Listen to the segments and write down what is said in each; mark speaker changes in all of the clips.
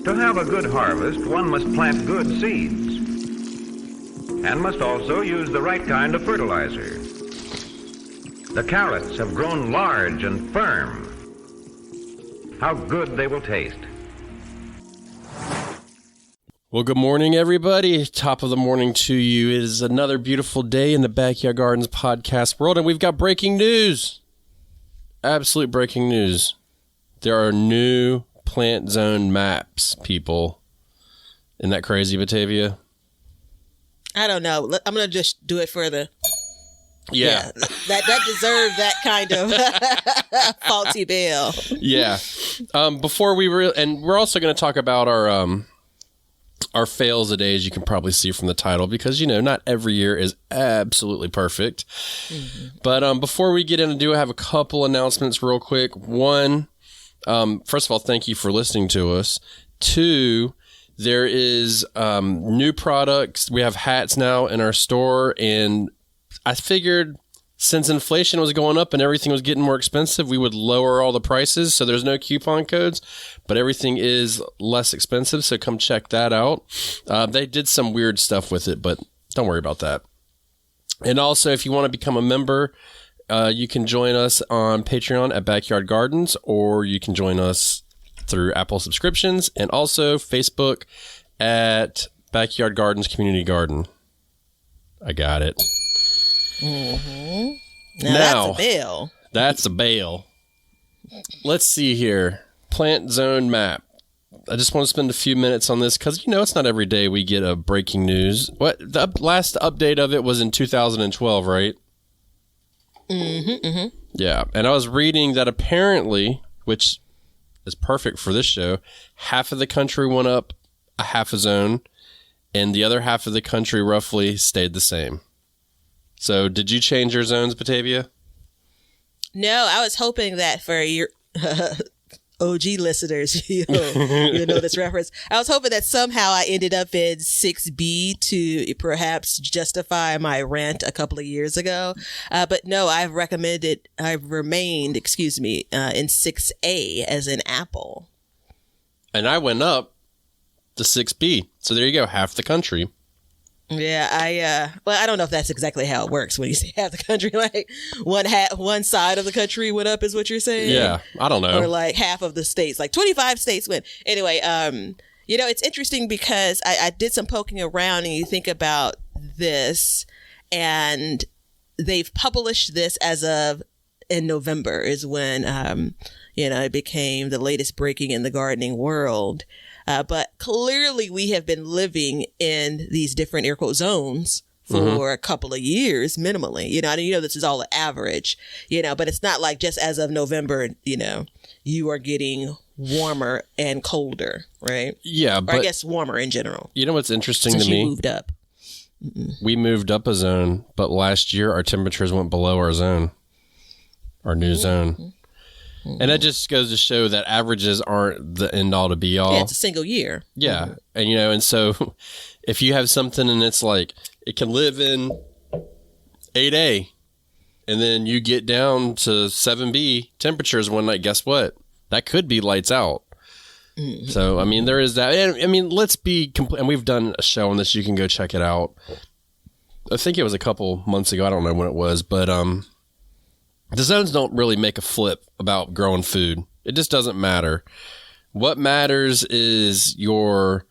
Speaker 1: To have a good harvest, one must plant good seeds and must also use the right kind of fertilizer. The carrots have grown large and firm. How good they will taste.
Speaker 2: Well, good morning, everybody. Top of the morning to you. It is another beautiful day in the Backyard Gardens podcast world, and we've got breaking news. Absolute breaking news. There are new plant zone maps, people. Isn't that crazy, Batavia?
Speaker 3: I don't know. I'm going to just do it for the...
Speaker 2: Yeah.
Speaker 3: That deserved that kind of faulty bell.
Speaker 2: Yeah. Before we... and we're also going to talk about our fails a day, as you can probably see from the title, because, you know, not every year is absolutely perfect. Mm-hmm. But before we get into I have a couple announcements real quick. One, first of all, thank you for listening to us. Two, there is new products. We have hats now in our store, and I figured since inflation was going up and everything was getting more expensive, we would lower all the prices. So there's no coupon codes, but everything is less expensive. So come check that out. They did some weird stuff with it, but don't worry about that. And also, if you want to become a member, you can join us on Patreon at Backyard Gardens, or you can join us through Apple subscriptions, and also Facebook at Backyard Gardens Community Garden. I got it.
Speaker 3: Mm-hmm. Now, that's a bail.
Speaker 2: That's a bail. Let's see here. Plant zone map. I just want to spend a few minutes on this because, you know, it's not every day we get a breaking news. What the last update of it was in 2012, right?
Speaker 3: Mm-hmm.
Speaker 2: Yeah. And I was reading that apparently, which is perfect for this show, half of the country went up a half a zone, and the other half of the country roughly stayed the same. So, did you change your zones, Batavia?
Speaker 3: No, I was hoping that for your OG listeners, you know this reference. I was hoping that somehow I ended up in 6B to perhaps justify my rant a couple of years ago. But no, I've remained, in 6A as in Apple.
Speaker 2: And I went up to 6B. So, there you go, half the country.
Speaker 3: Yeah, I don't know if that's exactly how it works when you say half the country, like one side of the country went up is what you're saying.
Speaker 2: Yeah, I don't know.
Speaker 3: Or like half of the states, like 25 states went. Anyway, you know, it's interesting because I did some poking around, and you think about this, and they've published this as of in November is when, you know, it became the latest breaking in the gardening world. But clearly we have been living in these different air quote zones for a couple of years minimally, you know, and you know, this is all an average, you know, but it's not like just as of November, you know, you are getting warmer and colder, right?
Speaker 2: Yeah. But
Speaker 3: I guess warmer in general.
Speaker 2: You know what's interesting
Speaker 3: since
Speaker 2: to me?
Speaker 3: You moved up.
Speaker 2: We moved up a zone, but last year our temperatures went below our zone, our new zone. And that just goes to show that averages aren't the end all to be all.
Speaker 3: Yeah, it's a single year.
Speaker 2: Yeah. Mm-hmm. And, you know, and so if you have something and it's like, it can live in 8A, and then you get down to 7B temperatures one night, guess what? That could be lights out. Mm-hmm. So, I mean, there is that. And, I mean, let's be and we've done a show on this. You can go check it out. I think it was a couple months ago. I don't know when it was, but, the zones don't really make a flip about growing food. It just doesn't matter. What matters is your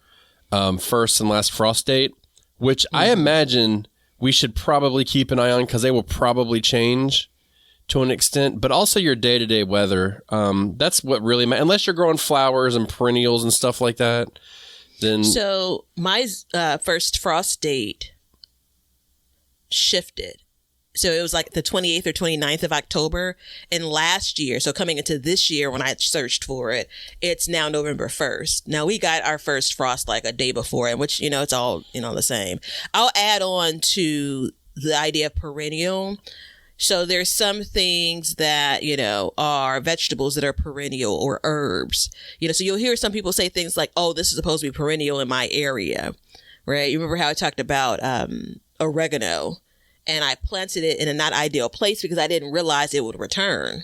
Speaker 2: first and last frost date, which I imagine we should probably keep an eye on because they will probably change to an extent, but also your day-to-day weather. That's what really matters. Unless you're growing flowers and perennials and stuff like that, then...
Speaker 3: So my first frost date shifted. So it was like the 28th or 29th of October. And last year, so coming into this year when I searched for it, it's now November 1st. Now we got our first frost like a day before, in which, you know, it's all, you know, the same. I'll add on to the idea of perennial. So there's some things that, you know, are vegetables that are perennial or herbs, you know, so you'll hear some people say things like, oh, this is supposed to be perennial in my area, right? You remember how I talked about oregano? And I planted it in a not ideal place because I didn't realize it would return.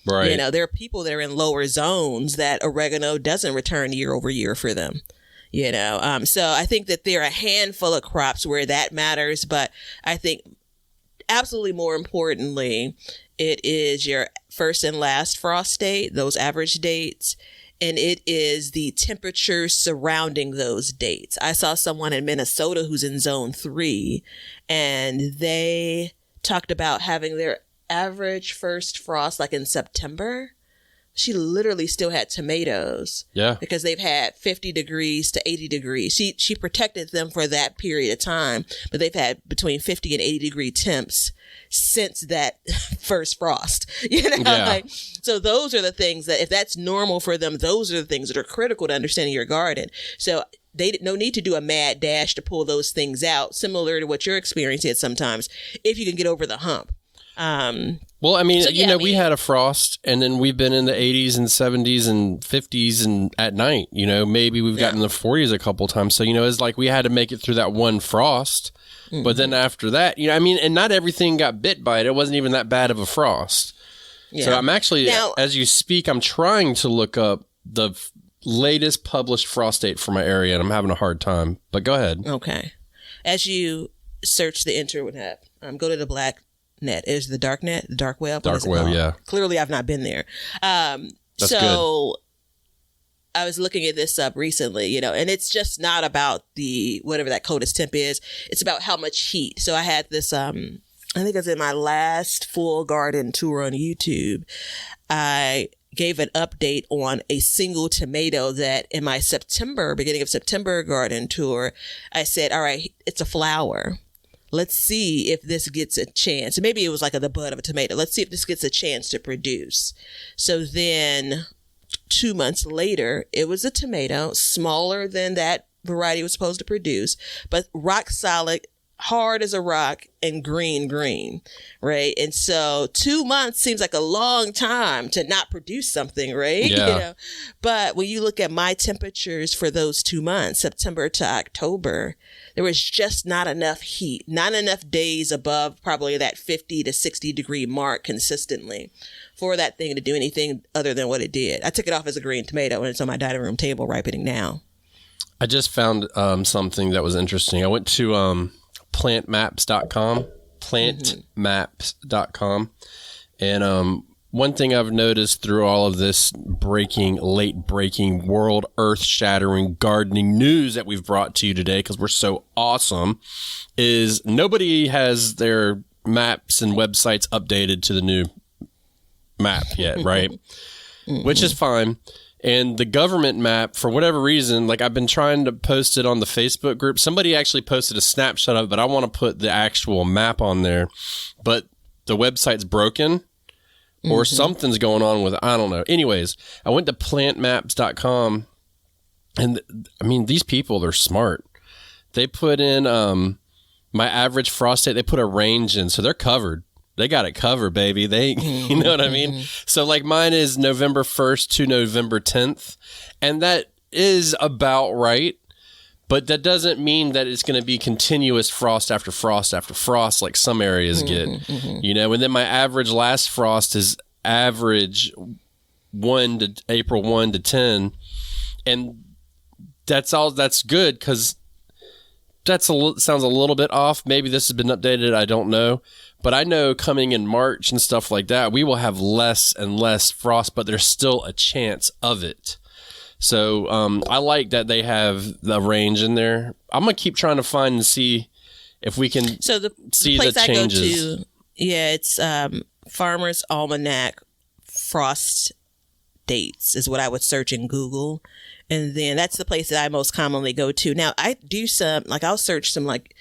Speaker 2: Right.
Speaker 3: You know, there are people that are in lower zones that oregano doesn't return year over year for them. You know, so I think that there are a handful of crops where that matters, but I think absolutely more importantly, it is your first and last frost date, those average dates, and it is the temperatures surrounding those dates. I saw someone in Minnesota who's in zone 3, and they talked about having their average first frost like in September. She literally still had tomatoes.
Speaker 2: Yeah.
Speaker 3: Because they've had 50 degrees to 80 degrees. She protected them for that period of time, but they've had between 50 and 80 degree temps since that first frost. You know,
Speaker 2: Yeah.
Speaker 3: like, so those are the things that if that's normal for them, those are the things that are critical to understanding your garden. So they no need to do a mad dash to pull those things out, similar to what your experience is sometimes, if you can get over the hump.
Speaker 2: Well, I mean,
Speaker 3: So,
Speaker 2: you
Speaker 3: yeah,
Speaker 2: know,
Speaker 3: I
Speaker 2: we
Speaker 3: mean-
Speaker 2: had a frost, and then we've been in the 80s and 70s and 50s and at night, you know, maybe we've gotten the 40s a couple times. So, you know, it's like we had to make it through that one frost. But then after that, you know, I mean, and not everything got bit by it. It wasn't even that bad of a frost.
Speaker 3: Yeah.
Speaker 2: So I'm actually,
Speaker 3: Now-
Speaker 2: as you speak, I'm trying to look up the latest published frost date for my area, and I'm having a hard time. But go ahead.
Speaker 3: Okay. As you search the internet, go to the black net. Is the dark net, the dark web? What
Speaker 2: Dark
Speaker 3: is it
Speaker 2: web,
Speaker 3: called?
Speaker 2: yeah.
Speaker 3: Clearly, I've not been there. So I was looking at this up recently, you know, and it's just not about the whatever that CODIS temp is. It's about how much heat. So I had this. I think it was in my last full garden tour on YouTube. I gave an update on a single tomato that in my beginning of September garden tour, I said, all right, it's a flower. Let's see if this gets a chance. Maybe it was like the bud of a tomato. Let's see if this gets a chance to produce. So then 2 months later, it was a tomato, smaller than that variety was supposed to produce, but rock solid, hard as a rock, and green, right? And so 2 months seems like a long time to not produce something, right?
Speaker 2: Yeah.
Speaker 3: You know? But when you look at my temperatures for those 2 months, September to October, there was just not enough heat, not enough days above probably that 50 to 60 degree mark consistently for that thing to do anything other than what it did. I took it off as a green tomato, and it's on my dining room table ripening now.
Speaker 2: I just found something that was interesting. I went to plantmaps.com, plantmaps.com. And one thing I've noticed through all of this late breaking, world earth shattering gardening news that we've brought to you today, because we're so awesome, is nobody has their maps and websites updated to the new map yet, right? Which is fine. And the government map, for whatever reason, like I've been trying to post it on the Facebook group. Somebody actually posted a snapshot of it, but I want to put the actual map on there. But the website's broken or something's going on with it. I don't know. Anyways, I went to plantmaps.com, and I mean, these people, they're smart. They put in my average frost date. They put a range in, so they're covered. They got it covered, baby. You know what I mean? So like mine is November 1st to November 10th. And that is about right. But that doesn't mean that it's going to be continuous frost after frost after frost like some areas get, you know? And then my average last frost is average April 1 to 10. And that's good, because sounds a little bit off. Maybe this has been updated. I don't know. But I know coming in March and stuff like that, we will have less and less frost, but there's still a chance of it. So I like that they have the range in there. I'm going to keep trying to find and see if we can
Speaker 3: So the
Speaker 2: see
Speaker 3: place
Speaker 2: the
Speaker 3: I go
Speaker 2: changes.
Speaker 3: to, it's Farmer's Almanac frost dates is what I would search in Google. And then that's the place that I most commonly go to. Now I do I'll search some like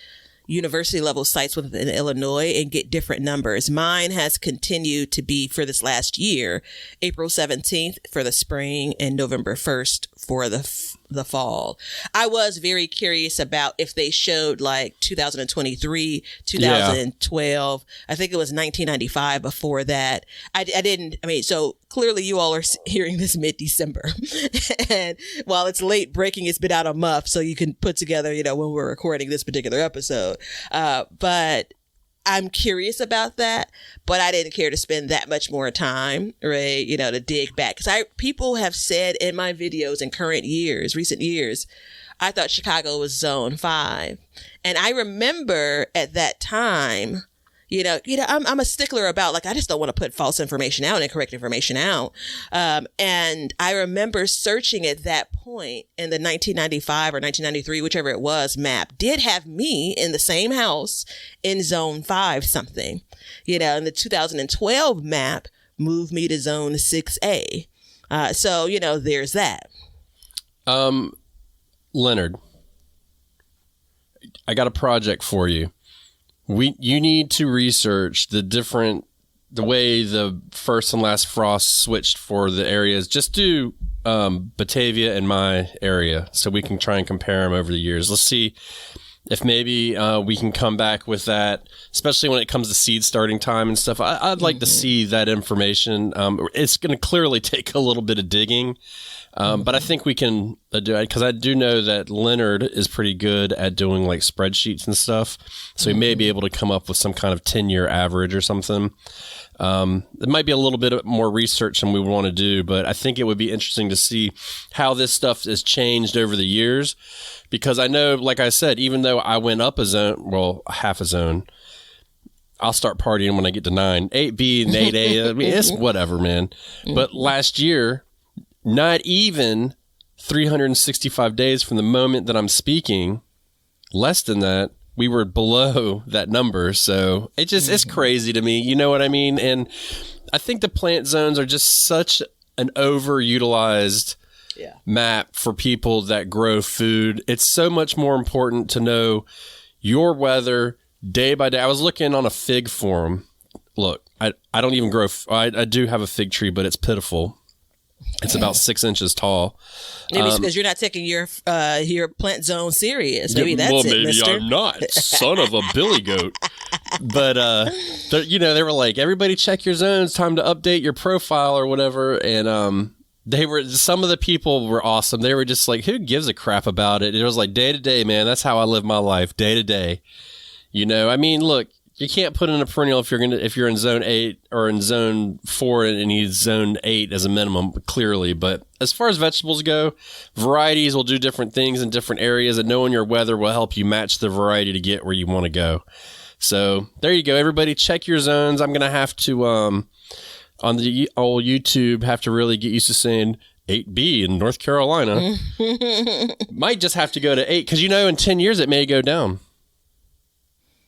Speaker 3: university level sites within Illinois and get different numbers. Mine has continued to be for this last year, April 17th for the spring and November 1st for the fall. I was very curious about if they showed like 2023, 2012. I think it was 1995 before that. I didn't, I mean, so clearly you all are hearing this mid-December. And while it's late breaking, it's been out a month. So you can put together, you know, when we're recording this particular episode. But I'm curious about that, but I didn't care to spend that much more time, right? You know, to dig back. Because people have said in my videos in recent years, I thought Chicago was Zone 5. And I remember at that time, I'm a stickler about, like, I just don't want to put false information out and incorrect information out. And I remember searching at that point in the 1995 or 1993, whichever it was, map did have me in the same house in Zone 5 something. And the 2012 map moved me to Zone 6A. So, there's that.
Speaker 2: Leonard, I got a project for you. You need to research the way the first and last frost switched for the areas. Just do Batavia and my area so we can try and compare them over the years. Let's see if maybe we can come back with that, especially when it comes to seed starting time and stuff. I'd like to see that information. It's going to clearly take a little bit of digging. But I think we can do it because I do know that Leonard is pretty good at doing like spreadsheets and stuff. So he may be able to come up with some kind of 10-year average or something. It might be a little bit more research than we would want to do, but I think it would be interesting to see how this stuff has changed over the years. Because I know, like I said, even though I went up a zone, well, half a zone, I'll start partying when I get to 9. 8B and 8A, I mean, it's whatever, man. But last year, not even 365 days from the moment that I'm speaking, less than that, we were below that number. So it's crazy to me. You know what I mean? And I think the plant zones are just such an overutilized map for people that grow food. It's so much more important to know your weather day by day. I was looking on a fig forum. Look, I don't even grow. I do have a fig tree, but it's pitiful. It's about 6 inches tall.
Speaker 3: Maybe it's because you're not taking your plant zone serious. Maybe that's it,
Speaker 2: maybe
Speaker 3: mister.
Speaker 2: I'm not. Son of a billy goat. But, they were like, everybody check your zones, time to update your profile or whatever. And some of the people were awesome. They were just like, who gives a crap about it? It was like day to day, man. That's how I live my life, day to day. I mean, look. You can't put in a perennial if you're in zone 8 or in zone 4 and you need zone 8 as a minimum, clearly. But as far as vegetables go, varieties will do different things in different areas, and knowing your weather will help you match the variety to get where you want to go. So there you go. Everybody check your zones. I'm going to have to, on the old YouTube, have to really get used to saying 8B in North Carolina. Might just have to go to 8 because, in 10 years it may go down.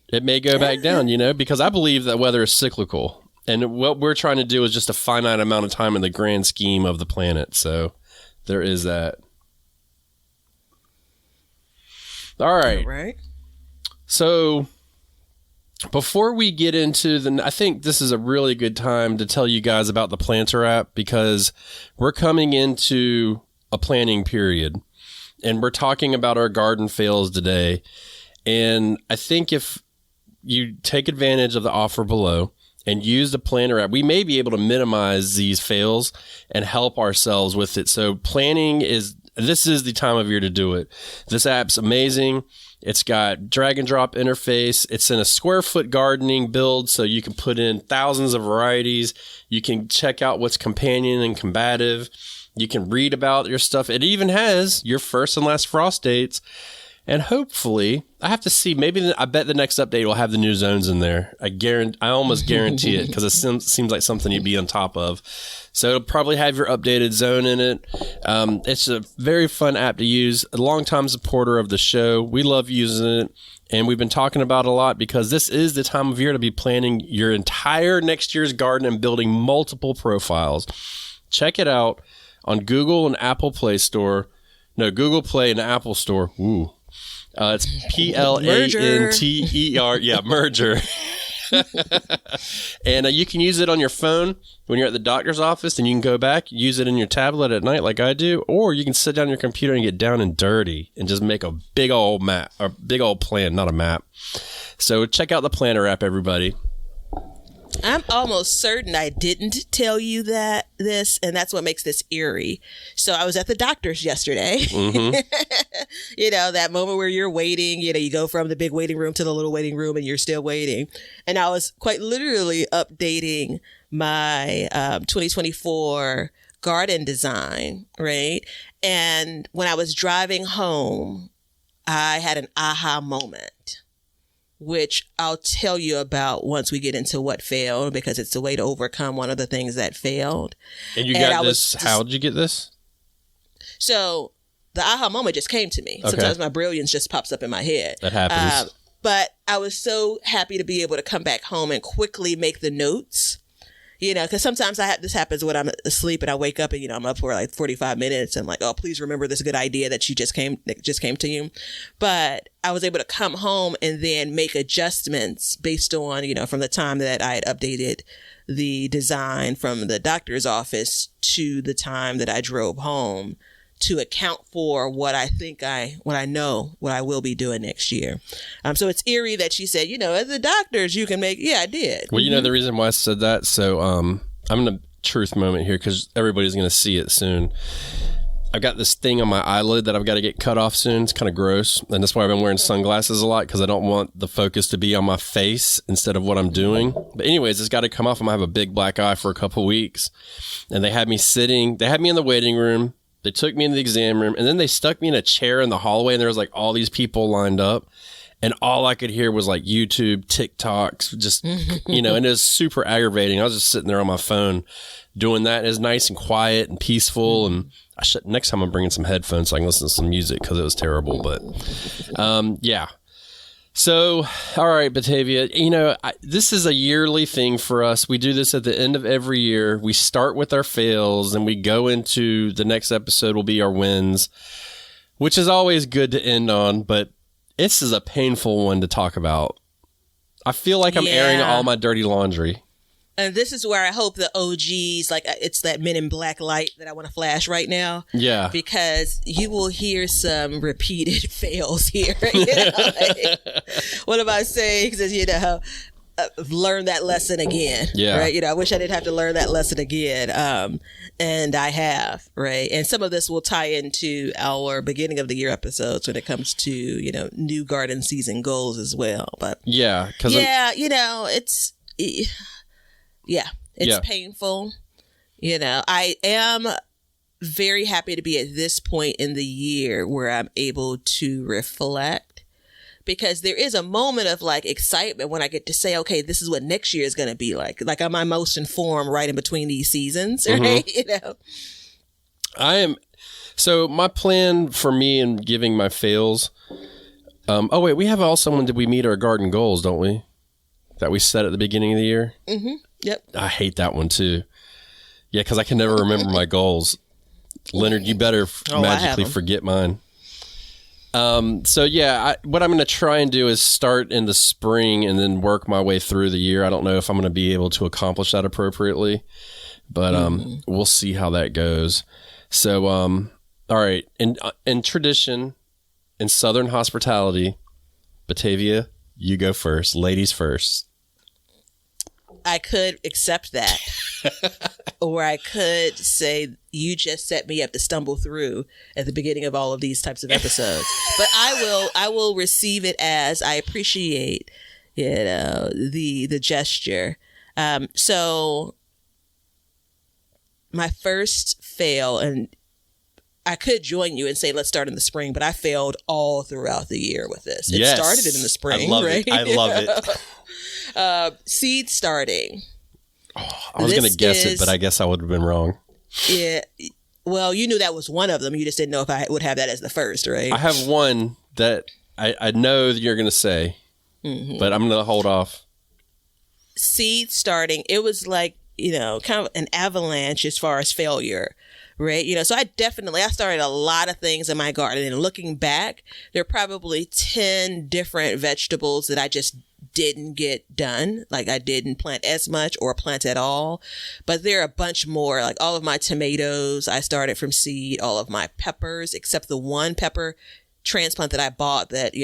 Speaker 2: It may go back down, because I believe that weather is cyclical. And what we're trying to do is just a finite amount of time in the grand scheme of the planet. So there is that. All right. So before we get into I think this is a really good time to tell you guys about the Planter app because we're coming into a planting period. And we're talking about our garden fails today. And I think if you take advantage of the offer below and use the Planter app, we may be able to minimize these fails and help ourselves with it. So this is the time of year to do it. This app's amazing. It's got drag and drop interface. It's in a square foot gardening build, so you can put in thousands of varieties. You can check out what's companion and combative. You can read about your stuff. It even has your first and last frost dates. And hopefully, I have to see, I bet the next update will have the new zones in there. I almost guarantee it because it seems like something you'd be on top of. So it'll probably have your updated zone in it. It's a very fun app to use. A longtime supporter of the show. We love using it. And we've been talking about it a lot because this is the time of year to be planning your entire next year's garden and building multiple profiles. Check it out on Google and Apple Play Store. No, Google Play and Apple Store. Ooh. It's Planter. Yeah, merger. And you can use it on your phone when you're at the doctor's office, and you can go back, use it in your tablet at night like I do, or you can sit down on your computer and get down and dirty and just make a big old map, or big old plan, not a map. So check out the Planter app, everybody.
Speaker 3: I'm almost certain I didn't tell you this, and that's what makes this eerie. So I was at the doctor's yesterday, that moment where you're waiting, you go from the big waiting room to the little waiting room and you're still waiting. And I was quite literally updating my 2024 garden design, right? And when I was driving home, I had an aha moment, which I'll tell you about once we get into what failed, because it's a way to overcome one of the things that failed.
Speaker 2: And you got this, how did you get this?
Speaker 3: So the aha moment just came to me.
Speaker 2: Okay.
Speaker 3: Sometimes my brilliance just pops up in my head.
Speaker 2: That happens.
Speaker 3: But I was so happy to be able to come back home and quickly make the notes. Because sometimes this happens when I'm asleep and I wake up and, I'm up for like 45 minutes and I'm like, oh, please remember this good idea that just came to you. But I was able to come home and then make adjustments based on, from the time that I had updated the design from the doctor's office to the time that I drove home to account for what I know what I will be doing next year. So it's eerie that she said, as the doctors, you can make, yeah, I did.
Speaker 2: Well, the reason why I said that, so I'm in a truth moment here because everybody's going to see it soon. I've got this thing on my eyelid that I've got to get cut off soon. It's kind of gross. And that's why I've been wearing sunglasses a lot, because I don't want the focus to be on my face instead of what I'm doing. But anyways, it's got to come off. I'm going to have a big black eye for a couple weeks. And they had me in the waiting room. They took me into the exam room, and then they stuck me in a chair in the hallway, and there was like all these people lined up, and all I could hear was like YouTube, TikToks, just, and it was super aggravating. I was just sitting there on my phone doing that. It was nice and quiet and peaceful, and next time I'm bringing some headphones so I can listen to some music because it was terrible, but yeah. So, all right, Batavia, this is a yearly thing for us. We do this at the end of every year. We start with our fails and we go into the next episode will be our wins, which is always good to end on, but this is a painful one to talk about. I feel like I'm airing all my dirty laundry.
Speaker 3: And this is where I hope the OGs, like it's that Men in Black light that I want to flash right now. Yeah. Because you will hear some repeated fails here. What am I saying? Because, I've learned that lesson again. Yeah. Right. I wish I didn't have to learn that lesson again. And I have. Right. And some of this will tie into our beginning of the year episodes when it comes to, new garden season goals as well. But
Speaker 2: yeah.
Speaker 3: It's painful. I am very happy to be at this point in the year where I'm able to reflect, because there is a moment of like excitement when I get to say, okay, this is what next year is going to be like. Like, am I most informed right in between these seasons? Right?
Speaker 2: I am. So my plan for me in giving my fails. Oh wait, we have also one. Did we meet our garden goals? Don't we? That we set at the beginning of the year.
Speaker 3: Mm-hmm. Yep.
Speaker 2: I hate that one too. Yeah, because I can never remember my goals. Leonard, you better magically forget mine. So yeah, what I'm going to try and do is start in the spring and then work my way through the year. I don't know if I'm going to be able to accomplish that appropriately, but we'll see how that goes. So, all right. In tradition, in Southern hospitality, Batavia, you go first. Ladies first.
Speaker 3: I could accept that. Or I could say, you just set me up to stumble through at the beginning of all of these types of episodes. But I will receive it as I appreciate, the gesture. So my first fail, and I could join you and say, let's start in the spring, but I failed all throughout the year with this. It started in the spring.
Speaker 2: I love
Speaker 3: right?
Speaker 2: it. I love it.
Speaker 3: Seed starting.
Speaker 2: Oh, I was going to guess it, but I guess I would have been wrong.
Speaker 3: Yeah. Well, you knew that was one of them. You just didn't know if I would have that as the first, right?
Speaker 2: I have one that I know that you're going to say, but I'm going to hold off.
Speaker 3: Seed starting. It was like, kind of an avalanche as far as failure. Right. So I started a lot of things in my garden, and looking back, there are probably 10 different vegetables that I just didn't get done. Like, I didn't plant as much or plant at all, but there are a bunch more. Like, all of my tomatoes, I started from seed. All of my peppers, except the one pepper transplant that I bought that,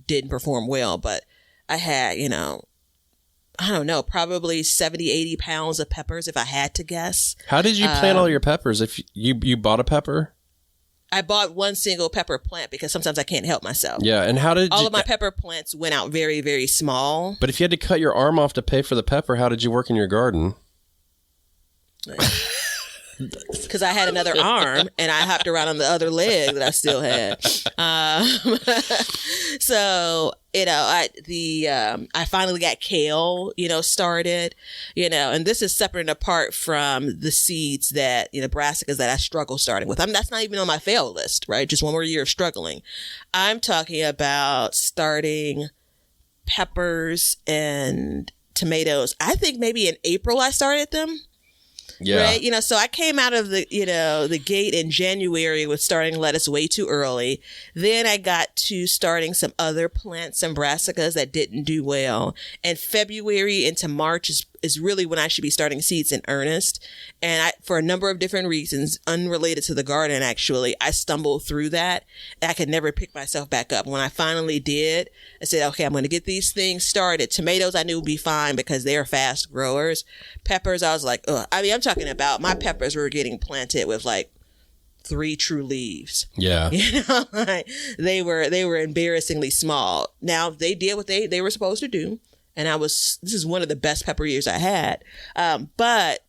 Speaker 3: didn't perform well. But I had, I don't know, probably 70, 80 pounds of peppers if I had to guess.
Speaker 2: How did you plant all your peppers? If you bought a pepper?
Speaker 3: I bought one single pepper plant because sometimes I can't help myself.
Speaker 2: Yeah, and how did
Speaker 3: All of my pepper plants went out very, very small.
Speaker 2: But if you had to cut your arm off to pay for the pepper, how did you work in your garden?
Speaker 3: Because I had another arm and I hopped around on the other leg that I still had. So, I finally got kale, started, and this is separate and apart from the seeds that, brassicas that I struggle starting with. That's not even on my fail list, right? Just one more year of struggling. I'm talking about starting peppers and tomatoes. I think maybe in April I started them.
Speaker 2: Yeah.
Speaker 3: Right. So I came out of the gate in January with starting lettuce way too early. Then I got to starting some other plants, some brassicas that didn't do well. And February into March is really when I should be starting seeds in earnest. And for a number of different reasons, unrelated to the garden, actually, I stumbled through that. And I could never pick myself back up. When I finally did, I said, okay, I'm going to get these things started. Tomatoes I knew would be fine because they're fast growers. Peppers, I was like, ugh. I mean, I'm talking about my peppers were getting planted with like 3 true leaves.
Speaker 2: Yeah.
Speaker 3: They were embarrassingly small. Now they did what they were supposed to do. And this is one of the best pepper years I had. But,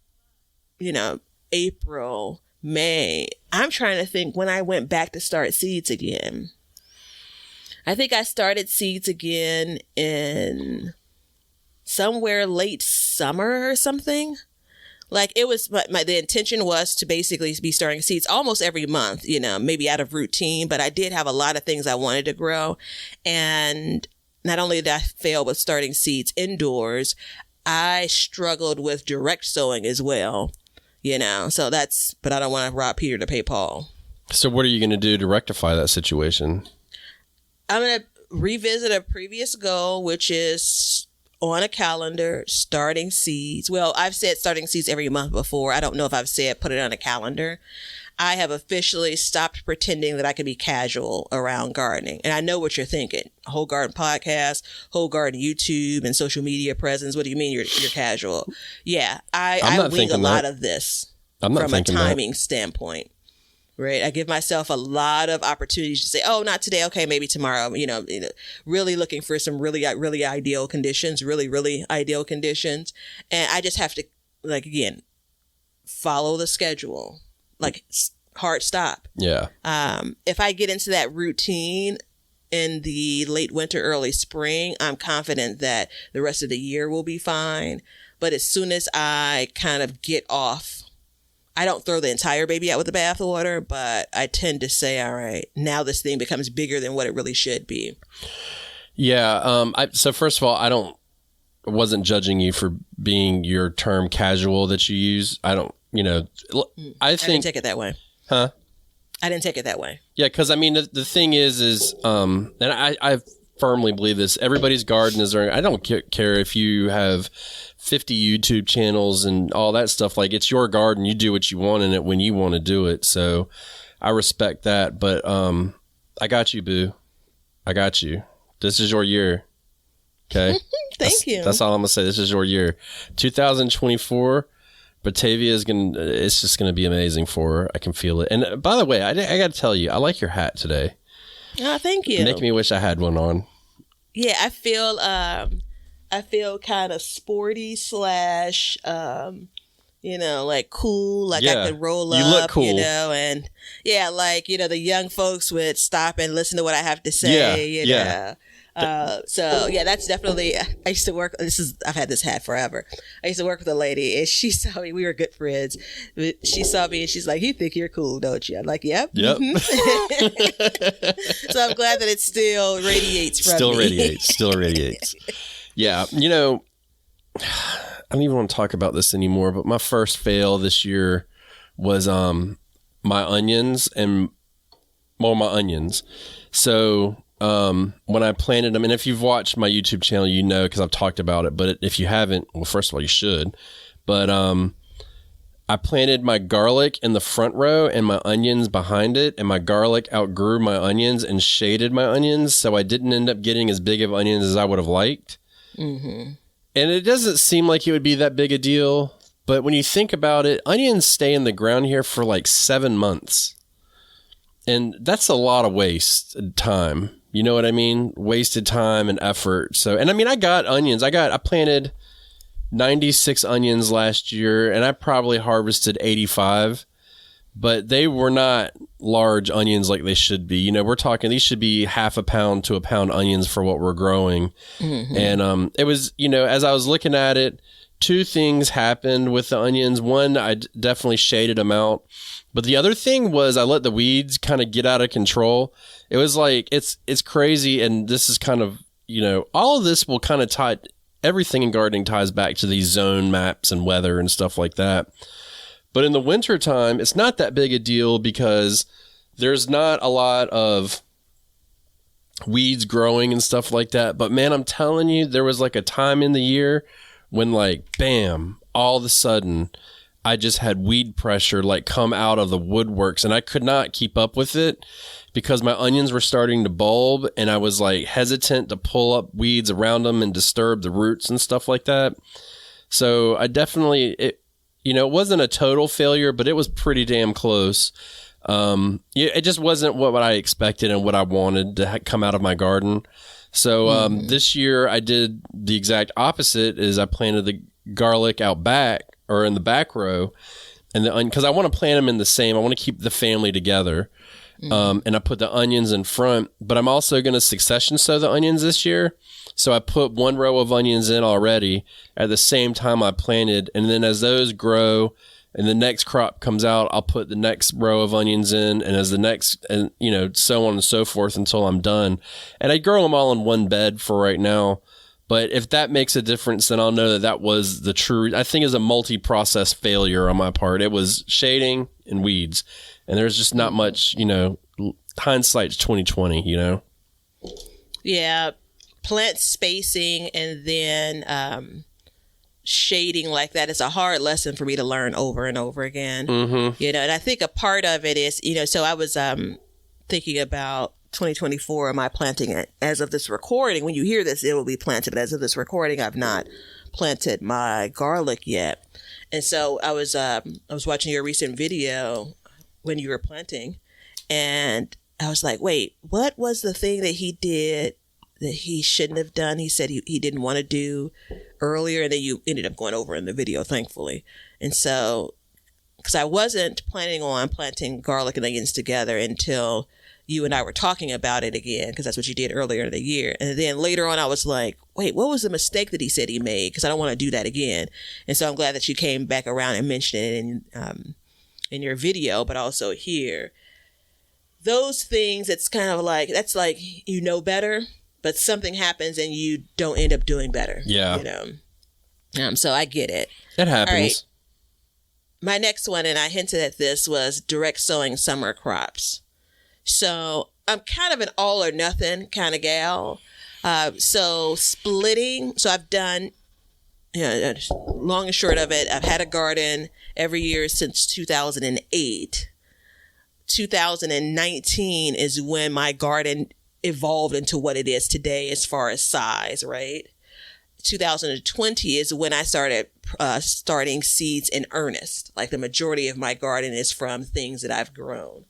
Speaker 3: April, May, I'm trying to think when I went back to start seeds again. I think I started seeds again in somewhere late summer or something. Like it was, the intention was to basically be starting seeds almost every month, maybe out of routine, but I did have a lot of things I wanted to grow. And not only did I fail with starting seeds indoors, I struggled with direct sowing as well, so but I don't want to rob Peter to pay Paul.
Speaker 2: So what are you going to do to rectify that situation?
Speaker 3: I'm going to revisit a previous goal, which is on a calendar, starting seeds. Well, I've said starting seeds every month before. I don't know if I've said put it on a calendar. I have officially stopped pretending that I can be casual around gardening. And I know what you're thinking. Whole Garden podcast, Whole Garden YouTube and social media presence. What do you mean you're casual? Yeah, I wing a lot of this from a timing standpoint. Right. I give myself a lot of opportunities to say, oh, not today. Okay, maybe tomorrow, really looking for some really, really ideal conditions, really ideal conditions. And I just have to, again, follow the schedule, hard stop.
Speaker 2: Yeah.
Speaker 3: If I get into that routine in the late winter, early spring, I'm confident that the rest of the year will be fine. But as soon as I kind of get off, I don't throw the entire baby out with the bathwater, but I tend to say, all right, now this thing becomes bigger than what it really should be.
Speaker 2: Yeah. So first of all, I wasn't judging you for being your term casual that you use. I don't, I didn't
Speaker 3: take it that way.
Speaker 2: Huh?
Speaker 3: I didn't take it that way.
Speaker 2: Yeah. Cause I mean, the thing is, and I firmly believe this, everybody's garden is there. I don't care if you have 50 YouTube channels and all that stuff. Like, it's your garden. You do what you want in it when you want to do it. So I respect that. But I got you, boo. I got you. This is your year. Okay?
Speaker 3: Thank you.
Speaker 2: That's all I'm going to say. This is your year. 2024, Batavia it's just going to be amazing for her. I can feel it. And by the way, I got to tell you, I like your hat today.
Speaker 3: Oh, thank you.
Speaker 2: Make me wish I had one on.
Speaker 3: Yeah, I feel kind of sporty / cool, I could roll up.
Speaker 2: You look cool.
Speaker 3: And yeah, the young folks would stop and listen to what I have to say, know. So yeah, that's definitely, I used to work, I've had this hat forever. I used to work with a lady and she saw me, we were good friends. She saw me and she's like, you think you're cool, don't you? I'm like, yep.
Speaker 2: Mm-hmm.
Speaker 3: So I'm glad that it still radiates from me.
Speaker 2: Still radiates. Yeah. I don't even want to talk about this anymore, but my first fail this year was my onions. So when I planted them, and if you've watched my YouTube channel, because I've talked about it, but if you haven't, well, first of all, you should. But I planted my garlic in the front row and my onions behind it, and my garlic outgrew my onions and shaded my onions, so I didn't end up getting as big of onions as I would have liked. Mm-hmm. And it doesn't seem like it would be that big a deal, but when you think about it, onions stay in the ground here for 7 months. And that's a lot of wasted time. You know what I mean? Wasted time and effort. So, and I mean, I got onions. I planted 96 onions last year, and I probably harvested 85, but they were not large onions like they should be. You know, we're talking, these should be half a pound to a pound onions for what we're growing. Mm-hmm. And it was, you know, as I was looking at it, two things happened with the onions. One, I definitely shaded them out. But the other thing was I let the weeds kind of get out of control. It was like, it's crazy. And this is kind of, you know, all of this will kind of tie, everything in gardening ties back to these zone maps and weather and stuff like that. But in the wintertime, it's not that big a deal because there's not a lot of weeds growing and stuff like that. But man, I'm telling you, there was like a time in the year when like, bam, all of a sudden I just had weed pressure like come out of the woodworks, and I could not keep up with it because my onions were starting to bulb, and I was like hesitant to pull up weeds around them and disturb the roots and stuff like that. So I definitely, it wasn't a total failure, but it was pretty damn close. It just wasn't what I expected and what I wanted to come out of my garden. So this year I did the exact opposite. Is I planted the garlic out back, or in the back row, and because I want to plant them in the same, I want to keep the family together. And I put the onions in front, but I'm also going to succession sow the onions this year. So I put one row of onions in already at the same time I planted. And then as those grow and the next crop comes out, I'll put the next row of onions in, and as the next, and so on and so forth until I'm done. And I grow them all in one bed for right now. But if that makes a difference, then I'll know that was the true, I think is a multi-process failure on my part. It was shading and weeds. And there's just not much, hindsight's 2020,
Speaker 3: Yeah. Plant spacing and then shading like that is a hard lesson for me to learn over and over again. Mm-hmm. And I think a part of it is, so I was thinking about 2024, am I planting it? As of this recording, when you hear this, it will be planted. But as of this recording, I've not planted my garlic yet. And so I was watching your recent video when you were planting, and I was like, wait, what was the thing that he did that he shouldn't have done? He said he didn't want to do earlier, and then you ended up going over in the video, thankfully. And so, because I wasn't planning on planting garlic and onions together until you and I were talking about it again, because that's what you did earlier in the year. And then later on, I was like, wait, what was the mistake that he said he made? Because I don't want to do that again. And so I'm glad that you came back around and mentioned it in your video, but also here. Those things, it's kind of like, that's like, better, but something happens and you don't end up doing better.
Speaker 2: Yeah.
Speaker 3: So I get it.
Speaker 2: It happens.
Speaker 3: All right. My next one, and I hinted at this, was direct sowing summer crops. So I'm kind of an all or nothing kind of gal. So splitting. So I've done, long and short of it, I've had a garden every year since 2008. 2019 is when my garden evolved into what it is today as far as size, right? 2020 is when I started starting seeds in earnest. Like the majority of my garden is from things that I've grown.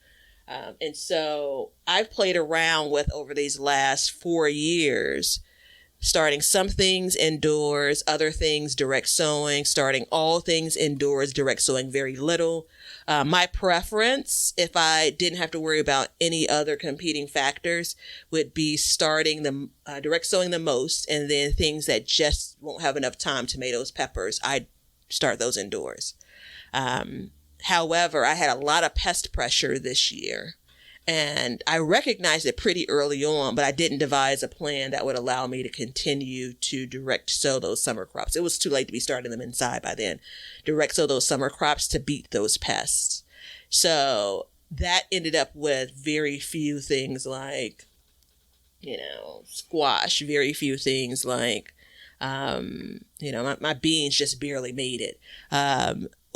Speaker 3: And so I've played around with, over these last 4 years, starting some things indoors, other things direct sowing, starting all things indoors, direct sowing very little. My preference, if I didn't have to worry about any other competing factors, would be starting the direct sowing the most, and then things that just won't have enough time, tomatoes, peppers, I'd start those indoors. However, I had a lot of pest pressure this year, and I recognized it pretty early on, but I didn't devise a plan that would allow me to continue to direct sow those summer crops. It was too late to be starting them inside by then. Direct sow those summer crops to beat those pests. So that ended up with very few things like, squash, very few things like, my beans just barely made it.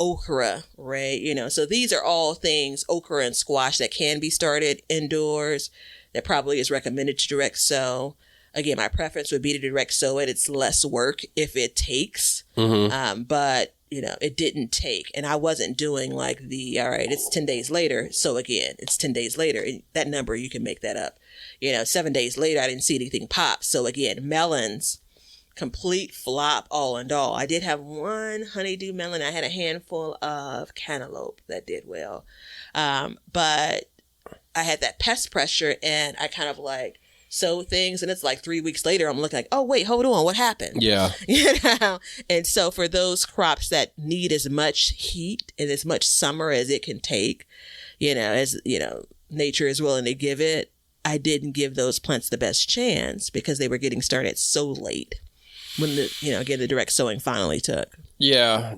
Speaker 3: Okra, right? So these are all things, okra and squash, that can be started indoors, that probably is recommended to direct sow. Again, my preference would be to direct sow it. It's less work if it takes. Mm-hmm. But it didn't take. And I wasn't doing like all right, it's 10 days later. So again, it's 10 days later. That number, you can make that up. 7 days later, I didn't see anything pop. So again, melons, complete flop all in all. I did have one honeydew melon. I had a handful of cantaloupe that did well. But I had that pest pressure and I kind of like sow things, and it's like 3 weeks later, I'm looking like, oh, wait, hold on, what happened?
Speaker 2: Yeah.
Speaker 3: And so for those crops that need as much heat and as much summer as it can take, as, nature is willing to give it, I didn't give those plants the best chance because they were getting started so late when the direct sowing finally took.
Speaker 2: Yeah.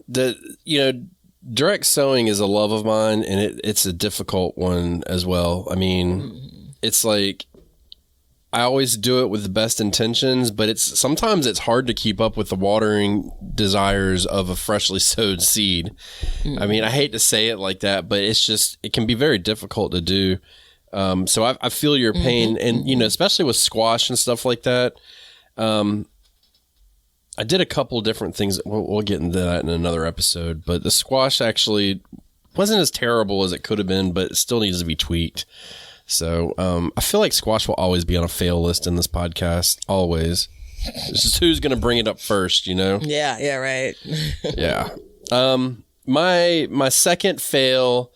Speaker 2: Direct sowing is a love of mine, and it's a difficult one as well. I mean, it's like, I always do it with the best intentions, but sometimes it's hard to keep up with the watering desires of a freshly sowed seed. I mean, I hate to say it like that, but it can be very difficult to do. So I feel your pain, and especially with squash and stuff like that. I did a couple different things. We'll get into that in another episode, but the squash actually wasn't as terrible as it could have been, but it still needs to be tweaked. So I feel like squash will always be on a fail list in this podcast. Always. It's just who's going to bring it up first,
Speaker 3: Yeah, right.
Speaker 2: Yeah. My second fail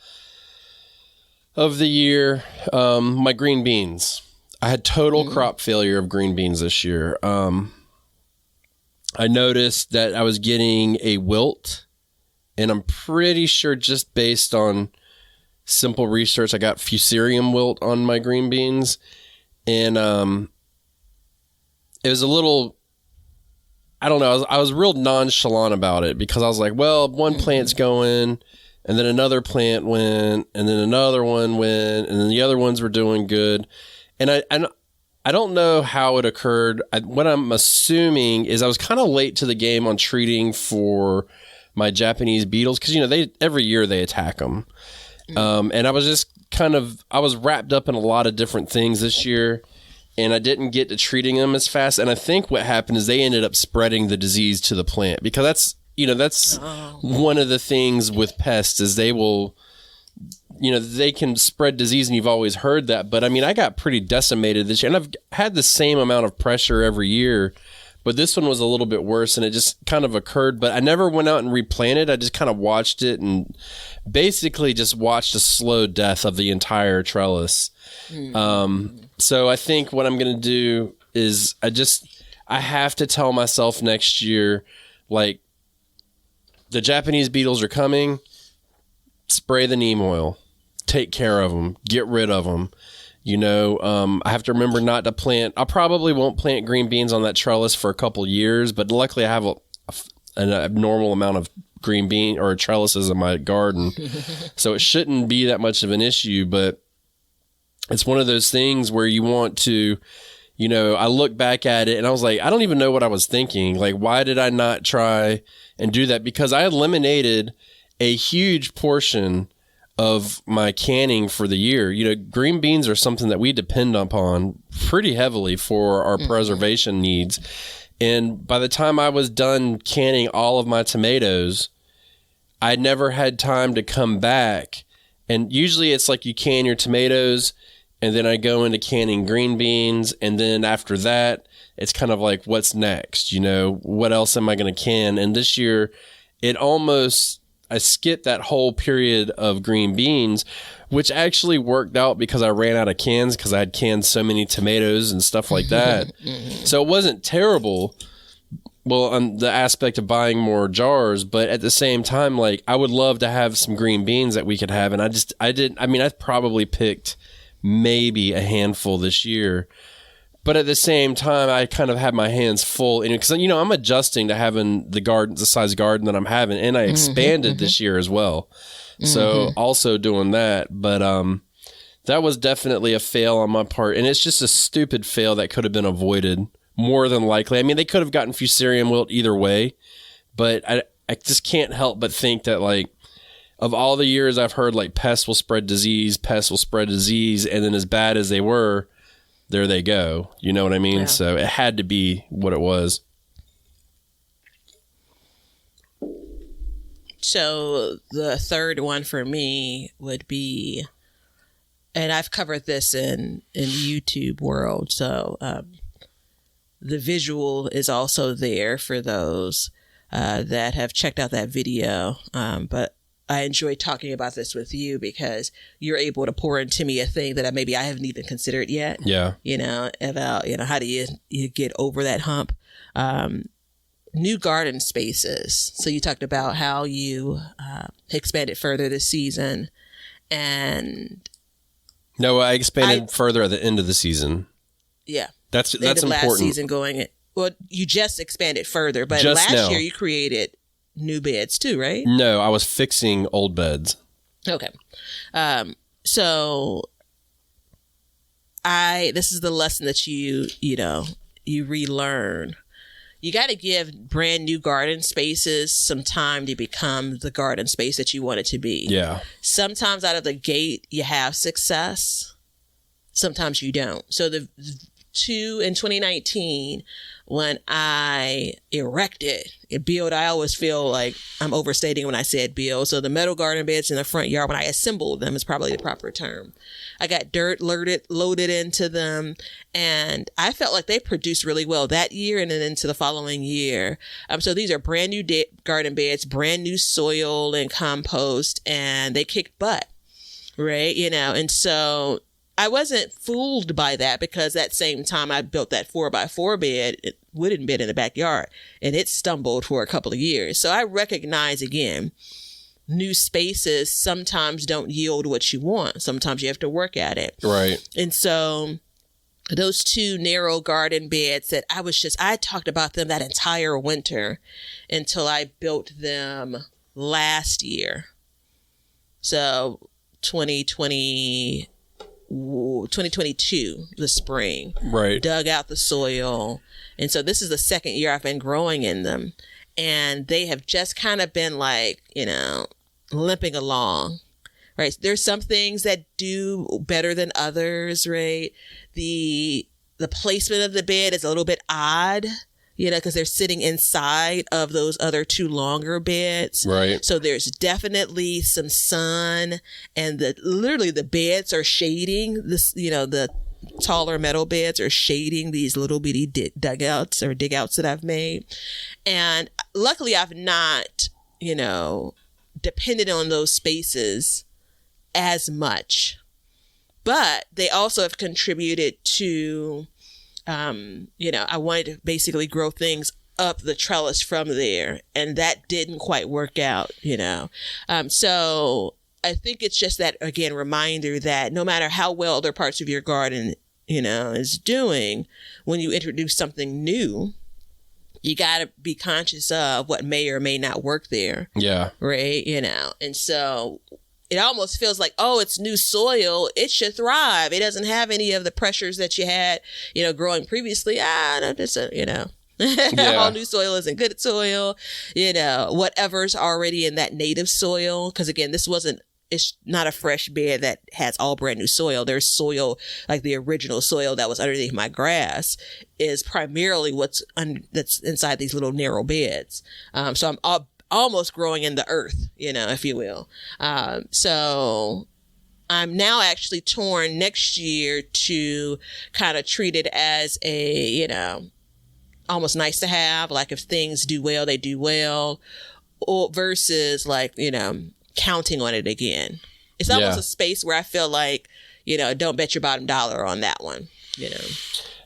Speaker 2: of the year, my green beans. I had total crop failure of green beans this year. I noticed that I was getting a wilt, and I'm pretty sure just based on simple research, I got fusarium wilt on my green beans, and it was a little, I don't know, I was real nonchalant about it because I was like, well, one plant's going, and then another plant went, and then another one went, and then the other ones were doing good, and I don't know how it occurred. What I'm assuming is I was kind of late to the game on treating for my Japanese beetles because every year they attack them. And I was just I was wrapped up in a lot of different things this year, and I didn't get to treating them as fast. And I think what happened is they ended up spreading the disease to the plant because that's one of the things with pests is they will, they can spread disease, and you've always heard that. But I mean, I got pretty decimated this year, and I've had the same amount of pressure every year, but this one was a little bit worse, and it just kind of occurred. But I never went out and replanted. I just kind of watched it and basically just watched a slow death of the entire trellis. So I think what I'm going to do is I have to tell myself next year, like, the Japanese beetles are coming, spray the neem oil, take care of them, get rid of them. I have to remember not to plant. I probably won't plant green beans on that trellis for a couple years, but luckily I have an abnormal amount of green bean or trellises in my garden. So it shouldn't be that much of an issue, but it's one of those things where you want to, I look back at it and I was like, I don't even know what I was thinking. Like, why did I not try and do that? Because I eliminated a huge portion of my canning for the year. Green beans are something that we depend upon pretty heavily for our preservation needs. And by the time I was done canning all of my tomatoes, I never had time to come back. And usually it's like you can your tomatoes, and then I go into canning green beans. And then after that, it's kind of like, what's next? What else am I going to can? And this year, I skipped that whole period of green beans, which actually worked out because I ran out of cans because I had canned so many tomatoes and stuff like that. So it wasn't terrible, on the aspect of buying more jars, but at the same time, like, I would love to have some green beans that we could have. And I probably picked maybe a handful this year. But at the same time, I kind of had my hands full, because I'm adjusting to having the size garden that I'm having, and I expanded this year as well. So also doing that, but that was definitely a fail on my part, and it's just a stupid fail that could have been avoided more than likely. I mean, they could have gotten fusarium wilt either way, but I just can't help but think that, like, of all the years I've heard, like, pests will spread disease, and then as bad as they were, there they go. You know what I mean? Yeah. So it had to be what it was.
Speaker 3: So the third one for me would be, and I've covered this in YouTube world, so the visual is also there for those that have checked out that video. But I enjoy talking about this with you because you're able to pour into me a thing that maybe I haven't even considered yet.
Speaker 2: Yeah.
Speaker 3: About, how do you get over that hump? New garden spaces. So you talked about how you expanded further this season, and
Speaker 2: no, I expanded further at the end of the season.
Speaker 3: Yeah,
Speaker 2: that's important.
Speaker 3: Last season going. Well, you just expanded further, but
Speaker 2: just
Speaker 3: last year you created new beds too, right?
Speaker 2: No, I was fixing old beds.
Speaker 3: Okay, so this is the lesson that you relearn. You got to give brand new garden spaces some time to become the garden space that you want it to be.
Speaker 2: Yeah.
Speaker 3: Sometimes out of the gate, you have success. Sometimes you don't. So in 2019, when I erected, I always feel like I'm overstating when I said build. So the metal garden beds in the front yard, when I assembled them is probably the proper term. I got dirt loaded into them, and I felt like they produced really well that year and then into the following year. So these are brand new garden beds, brand new soil and compost, and they kicked butt, right? And so I wasn't fooled by that because that same time I built that 4x4 bed, wooden bed in the backyard, and it stumbled for a couple of years. So I recognize again, new spaces sometimes don't yield what you want. Sometimes you have to work at it.
Speaker 2: Right.
Speaker 3: And so those two narrow garden beds that I talked about them that entire winter until I built them last year. So 2022, the spring.
Speaker 2: Right.
Speaker 3: Dug out the soil. And so this is the second year I've been growing in them. And they have just kind of been like, limping along, right? There's some things that do better than others, right? The placement of the bed is a little bit odd, because they're sitting inside of those other two longer beds.
Speaker 2: Right.
Speaker 3: So there's definitely some sun, and literally the beds are shading this, the taller metal beds are shading these little bitty dugouts or digouts that I've made. And luckily I've not, depended on those spaces as much, but they also have contributed to, I wanted to basically grow things up the trellis from there, and that didn't quite work out, so I think it's just that, again, reminder that no matter how well other parts of your garden, is doing, when you introduce something new, you got to be conscious of what may or may not work there. Yeah. Right. And so it almost feels like, oh, it's new soil. It should thrive. It doesn't have any of the pressures that you had, growing previously. No, just, all new soil isn't good soil, whatever's already in that native soil. Because again, it's not a fresh bed that has all brand new soil. There's soil, like the original soil that was underneath my grass is primarily that's inside these little narrow beds. So I'm almost growing in the earth, if you will. So I'm now actually torn next year to kind of treat it as a, almost nice to have, like if things do well, they do well, or versus like, counting on it again. It's almost a space where I feel like, don't bet your bottom dollar on that one,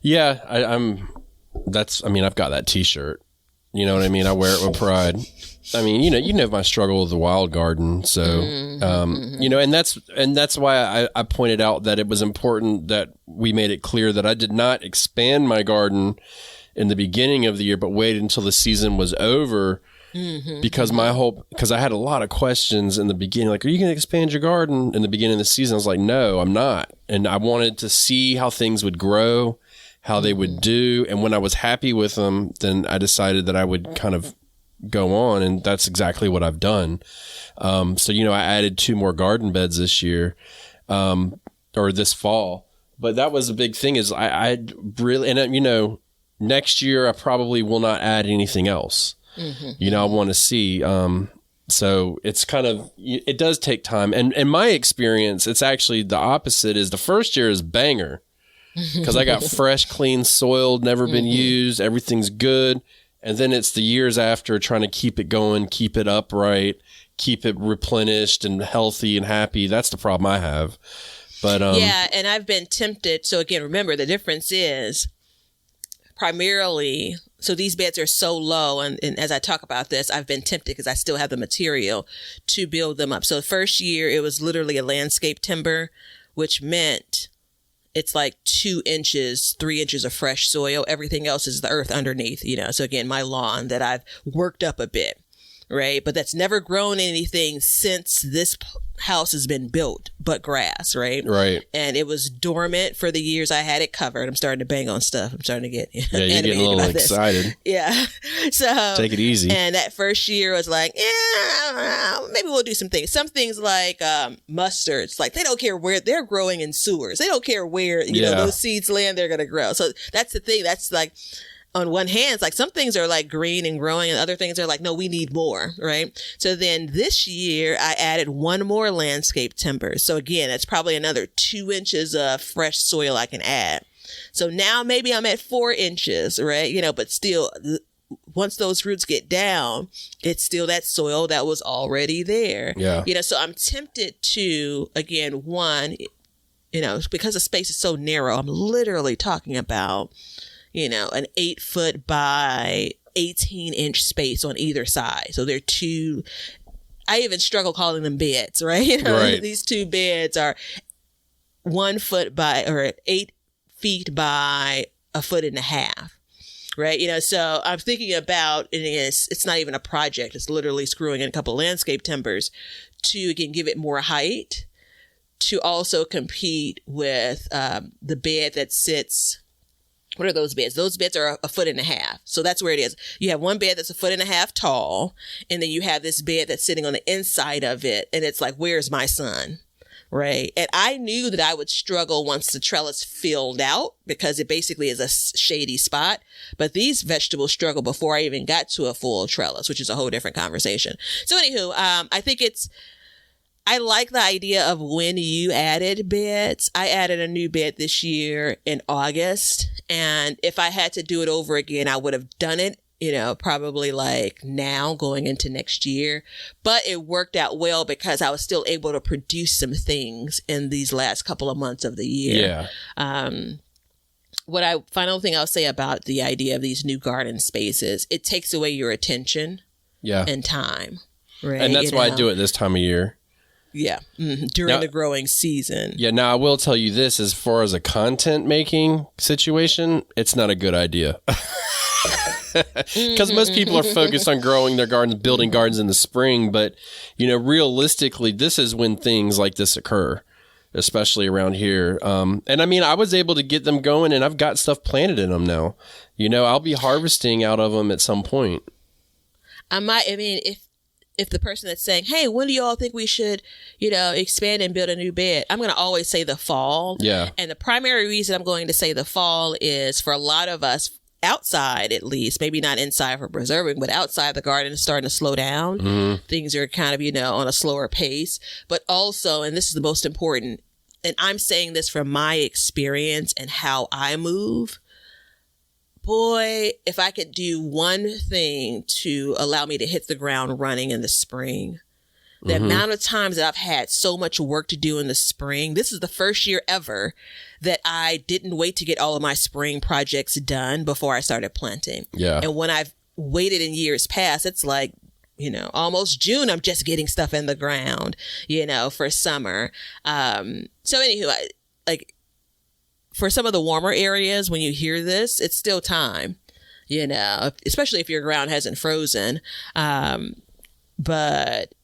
Speaker 2: Yeah, I've got that t-shirt, you know what I mean? I wear it with pride. I mean, you know my struggle with the wild garden. So, and that's why I pointed out that it was important that we made it clear that I did not expand my garden in the beginning of the year, but waited until the season was over. Because I had a lot of questions in the beginning, like, are you going to expand your garden in the beginning of the season? I was like, no, I'm not. And I wanted to see how things would grow, how they would do. And when I was happy with them, then I decided that I would kind of go on. And that's exactly what I've done. So, I added 2 more garden beds this year, or this fall. But that was a big thing is I really, and next year I probably will not add anything else. I want to see, So it's kind of, it does take time. And in my experience, it's actually the opposite. Is the first year is banger because I got fresh, clean soil, never been used. Everything's good. And then it's the years after trying to keep it going, keep it upright, keep it replenished and healthy and happy. That's the problem I have. But
Speaker 3: yeah, and I've been tempted. So again, remember the difference is primarily, so these beds are so low, and as I talk about this, I've been tempted because I still have the material to build them up. So the first year, it was literally a landscape timber, which meant it's like 2 inches, 3 inches of fresh soil. Everything else is the earth underneath, you know. So again, my lawn that I've worked up a bit, right? But that's never grown anything since this house has been built, but grass, right?
Speaker 2: Right.
Speaker 3: And it was dormant for the years I had it covered. I'm starting to bang on stuff. I'm starting to get
Speaker 2: yeah, you're getting a little excited.
Speaker 3: Yeah. So
Speaker 2: take it easy.
Speaker 3: And that first year was like, maybe we'll do some things. Some things like mustards, like they don't care where they're growing in sewers. They don't care where you know those seeds land. They're gonna grow. So that's the thing. That's like, on one hand, it's like some things are like green and growing and other things are like, no, we need more, right? So then this year I added 1 more landscape timber. So again, that's probably another 2 inches of fresh soil I can add. So now maybe I'm at 4 inches, right? You know, but still, once those roots get down, it's still that soil that was already there.
Speaker 2: Yeah.
Speaker 3: You know, so I'm tempted to, again, one, you know, because the space is so narrow, I'm literally talking about, you know, an 8-foot by 18-inch space on either side. So they're 2, I even struggle calling them beds, right? You know,
Speaker 2: right.
Speaker 3: These 2 beds are 1 foot by, or 8 feet by 1.5 feet, right? You know, so I'm thinking about, and it's not even a project. It's literally screwing in a couple landscape timbers to, again, give it more height, to also compete with the bed that sits. What are those beds? Those beds are 1.5 feet. So that's where it is. You have one bed that's 1.5 feet tall, and then you have this bed that's sitting on the inside of it. And it's like, where's my son? Right. And I knew that I would struggle once the trellis filled out because it basically is a shady spot. But these vegetables struggle before I even got to a full trellis, which is a whole different conversation. So anywho, I think I like the idea of when you added beds. I added a new bed this year in August. And if I had to do it over again, I would have done it, you know, probably like now going into next year. But it worked out well because I was still able to produce some things in these last couple of months of the year.
Speaker 2: Yeah.
Speaker 3: Final thing I'll say about the idea of these new garden spaces, it takes away your attention and time. Right.
Speaker 2: And that's why I do it this time of year.
Speaker 3: Yeah. Mm-hmm. During the growing season.
Speaker 2: Yeah. Now I will tell you this, as far as a content making situation, it's not a good idea. Because most people are focused on growing their gardens, building gardens in the spring. But, you know, realistically, this is when things like this occur, especially around here. And I mean, I was able to get them going and I've got stuff planted in them now. You know, I'll be harvesting out of them at some point.
Speaker 3: If the person that's saying, hey, when do you all think we should, you know, expand and build a new bed? I'm going to always say the fall.
Speaker 2: Yeah. And
Speaker 3: the primary reason I'm going to say the fall is for a lot of us outside, at least, maybe not inside for preserving, but outside the garden is starting to slow down. Mm-hmm. Things are kind of, you know, on a slower pace. But also, and this is the most important, and I'm saying this from my experience and how I move, boy, if I could do one thing to allow me to hit the ground running in the spring, the amount of times that I've had so much work to do in the spring, this is the first year ever that I didn't wait to get all of my spring projects done before I started planting.
Speaker 2: Yeah.
Speaker 3: And when I've waited in years past, it's like, you know, almost June, I'm just getting stuff in the ground, you know, for summer. So anywho, for some of the warmer areas, when you hear this, it's still time, you know, especially if your ground hasn't frozen. But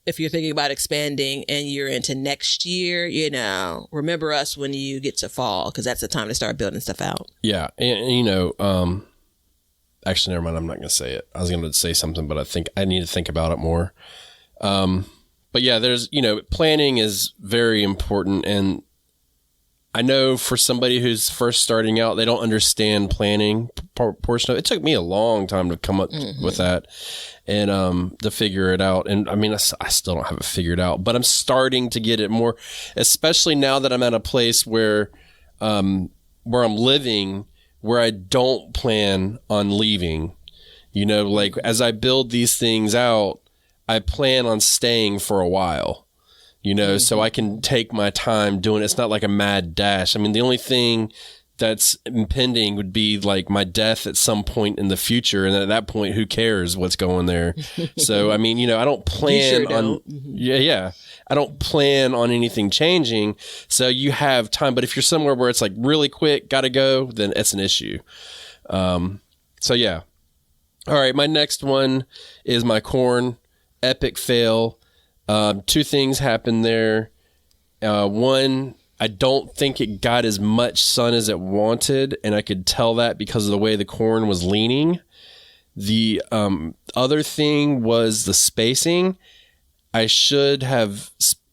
Speaker 3: if you're thinking about expanding and you're into next year, you know, remember us when you get to fall, because that's the time to start building stuff out.
Speaker 2: Yeah. And you know, actually, never mind. I'm not going to say it. I was going to say something, but I think I need to think about it more. But yeah, there's, you know, planning is very important. And I know for somebody who's first starting out, they don't understand planning portion of it. It took me a long time to come up with that and to figure it out. And I mean, I still don't have it figured out, but I'm starting to get it more, especially now that I'm at a place where I'm living, where I don't plan on leaving. You know, like as I build these things out, I plan on staying for a while. You know, so I can take my time doing it. It's not like a mad dash. I mean, the only thing that's impending would be like my death at some point in the future. And at that point, who cares what's going there? So, I mean, you know, I don't plan on, yeah. I don't plan on anything changing. So you have time. But if you're somewhere where it's like really quick, got to go, then it's an issue. So, yeah. All right. My next one is my corn. Epic fail. Two things happened there. One, I don't think it got as much sun as it wanted, and I could tell that because of the way the corn was leaning. The other thing was the spacing. I should have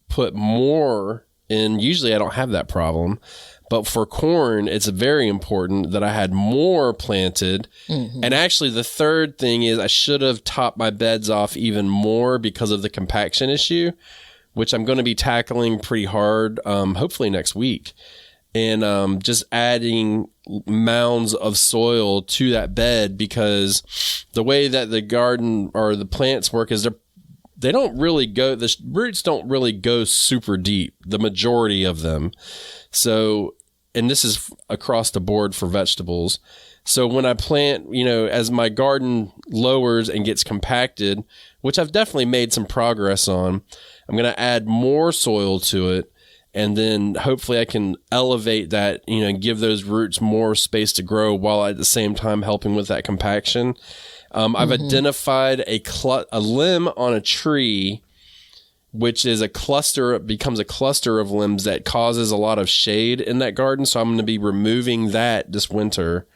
Speaker 2: put more in. Usually I don't have that problem, but for corn, it's very important that I had more planted. And actually, the third thing is I should have topped my beds off even more because of the compaction issue, which I'm going to be tackling pretty hard, hopefully next week. And just adding mounds of soil to that bed, because the way that the garden or the plants work is they don't really go, the roots don't really go super deep, the majority of them. So, and this is across the board for vegetables. So when I plant, you know, as my garden lowers and gets compacted, which I've definitely made some progress on, I'm going to add more soil to it. And then hopefully I can elevate that, you know, and give those roots more space to grow while at the same time helping with that compaction. I've identified a limb on a tree, which is becomes a cluster of limbs that causes a lot of shade in that garden. So I'm going to be removing that this winter.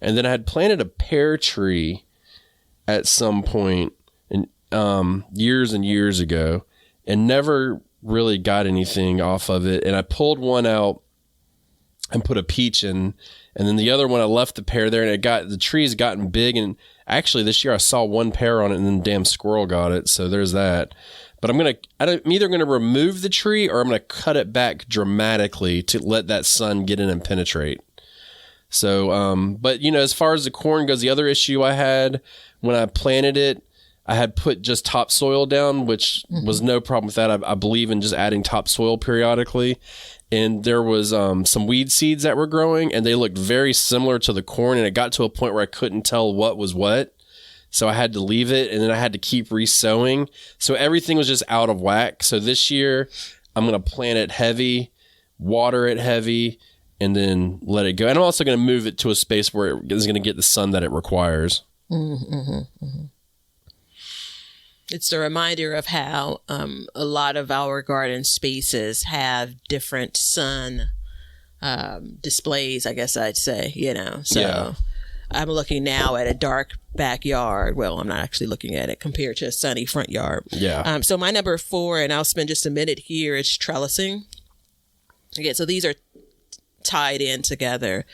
Speaker 2: And then I had planted a pear tree at some point years and years ago and never really got anything off of it. And I pulled one out and put a peach in. And then the other one, I left the pear there, and the tree's gotten big. And actually this year I saw one pear on it, and then damn squirrel got it. So there's that. But I'm either going to remove the tree or I'm going to cut it back dramatically to let that sun get in and penetrate. So, but you know, as far as the corn goes, the other issue I had when I planted it, I had put just topsoil down, which was no problem with that. I believe in just adding topsoil periodically. And there was some weed seeds that were growing, and they looked very similar to the corn. And it got to a point where I couldn't tell what was what. So I had to leave it, and then I had to keep re-sowing. So everything was just out of whack. So this year, I'm going to plant it heavy, water it heavy, and then let it go. And I'm also going to move it to a space where it is going to get the sun that it requires.
Speaker 3: It's a reminder of how a lot of our garden spaces have different sun displays, I guess I'd say, you know. So yeah. I'm looking now at a dark backyard. Well, I'm not actually looking at it compared to a sunny front yard.
Speaker 2: Yeah.
Speaker 3: So my number 4, and I'll spend just a minute here, is trellising. Okay, so these are tied in together.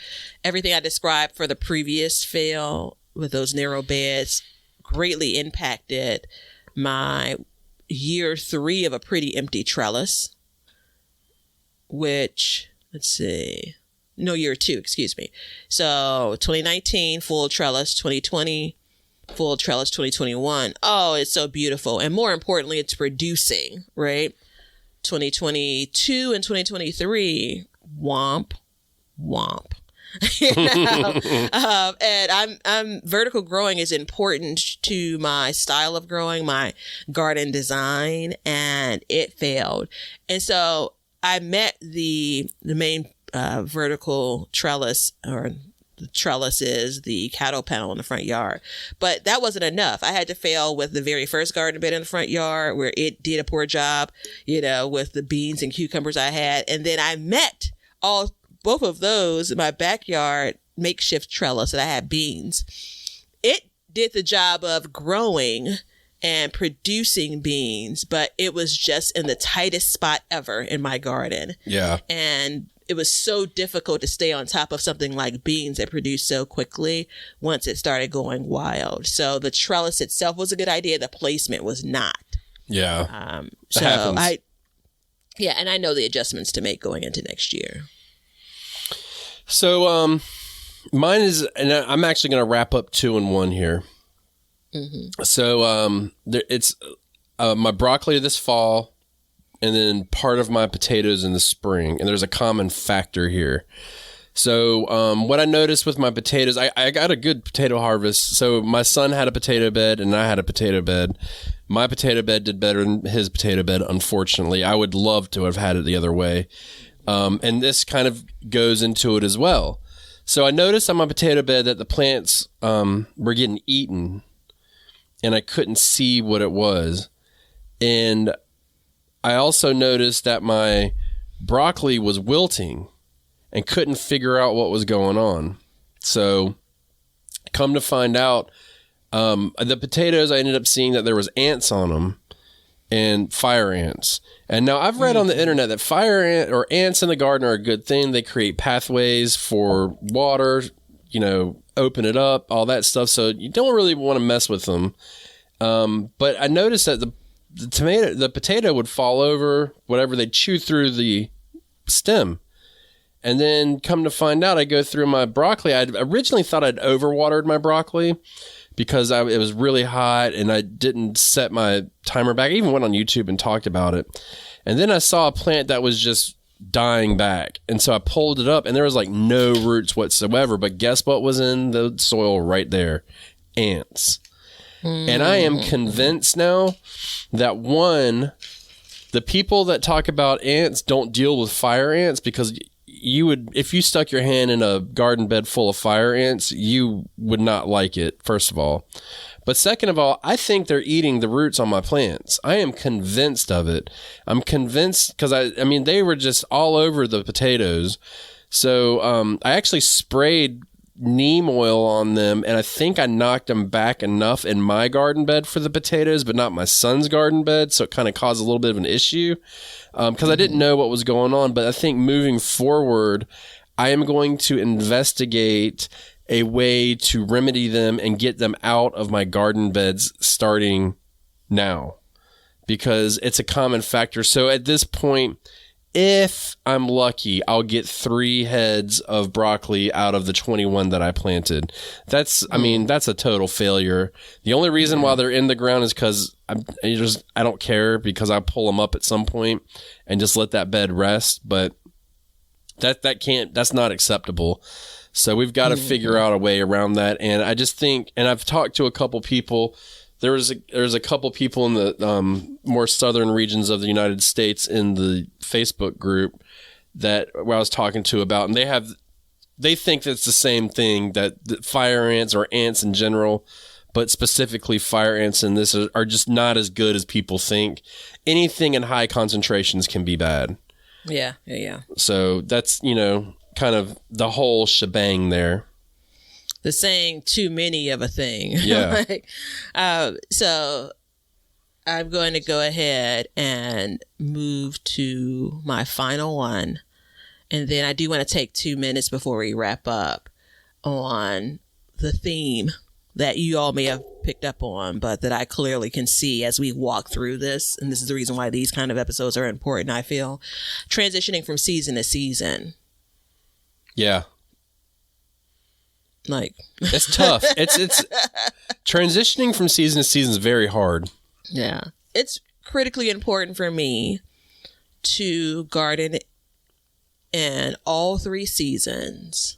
Speaker 3: Everything I described for the previous fail with those narrow beds greatly impacted my year 3 of a pretty empty trellis, which, year 2, excuse me. So 2019, full trellis, 2020, full trellis, 2021. Oh, it's so beautiful. And more importantly, it's producing, right? 2022 and 2023, womp, womp. You know? And I'm vertical growing is important to my style of growing, my garden design, and it failed. And so I met the main vertical trellis, or the trellis is the cattle panel in the front yard. But that wasn't enough. I had to fail with the very first garden bed in the front yard, where it did a poor job, you know, with the beans and cucumbers I had. And then I met both of those in my backyard makeshift trellis that I had beans. It did the job of growing and producing beans, but it was just in the tightest spot ever in my garden.
Speaker 2: Yeah.
Speaker 3: And it was so difficult to stay on top of something like beans that produce so quickly once it started going wild. So the trellis itself was a good idea. The placement was not.
Speaker 2: Yeah.
Speaker 3: So
Speaker 2: happens.
Speaker 3: and I know the adjustments to make going into next year.
Speaker 2: So mine is, and I'm actually going to wrap up 2 in 1 here. So it's my broccoli this fall, and then part of my potatoes in the spring. And there's a common factor here. So what I noticed with my potatoes, I got a good potato harvest. So my son had a potato bed and I had a potato bed. My potato bed did better than his potato bed, unfortunately. I would love to have had it the other way. And this kind of goes into it as well. So I noticed on my potato bed that the plants were getting eaten, and I couldn't see what it was. And I also noticed that my broccoli was wilting and couldn't figure out what was going on. So come to find out, the potatoes, I ended up seeing that there was ants on them, and fire ants. And now I've read on the internet that fire ant or ants in the garden are a good thing. They create pathways for water, open it up, all that stuff. So you don't really want to mess with them. But I noticed that the potato would fall over, whatever, they chew through the stem. And then come to find out, I go through my broccoli. I originally thought I'd overwatered my broccoli because it was really hot and I didn't set my timer back. I even went on YouTube and talked about it. And then I saw a plant that was just dying back. And so I pulled it up and there was like no roots whatsoever. But guess what was in the soil right there? Ants. And I am convinced now that the people that talk about ants don't deal with fire ants, because if you stuck your hand in a garden bed full of fire ants, you would not like it, first of all. But second of all, I think they're eating the roots on my plants. I am convinced of it. I'm convinced because they were just all over the potatoes. So I actually sprayed neem oil on them, and I think I knocked them back enough in my garden bed for the potatoes, but not my son's garden bed, so it kind of caused a little bit of an issue because I didn't know what was going on. But I think moving forward, I am going to investigate a way to remedy them and get them out of my garden beds starting now, because it's a common factor. So at this point, if I'm lucky, I'll get 3 heads of broccoli out of the 21 that I planted. That's a total failure. The only reason why they're in the ground is because I don't care, because I pull them up at some point and just let that bed rest. But that's not acceptable. So we've got to figure out a way around that. And I just think, and I've talked to a couple people. There's a couple people in the more southern regions of the United States in the Facebook group that I was talking to about, and they think that's the same thing, that fire ants or ants in general, but specifically fire ants in this are just not as good as people think. Anything in high concentrations can be bad.
Speaker 3: Yeah.
Speaker 2: So that's, kind of the whole shebang there.
Speaker 3: The saying too many of a thing.
Speaker 2: Yeah.
Speaker 3: So I'm going to go ahead and move to my final one. And then I do want to take 2 minutes before we wrap up on the theme that you all may have picked up on, but that I clearly can see as we walk through this. And this is the reason why these kind of episodes are important, I feel. Transitioning from season to season.
Speaker 2: Yeah.
Speaker 3: Like
Speaker 2: it's tough. It's transitioning from season to season is very hard.
Speaker 3: Yeah. It's critically important for me to garden in all 3 seasons.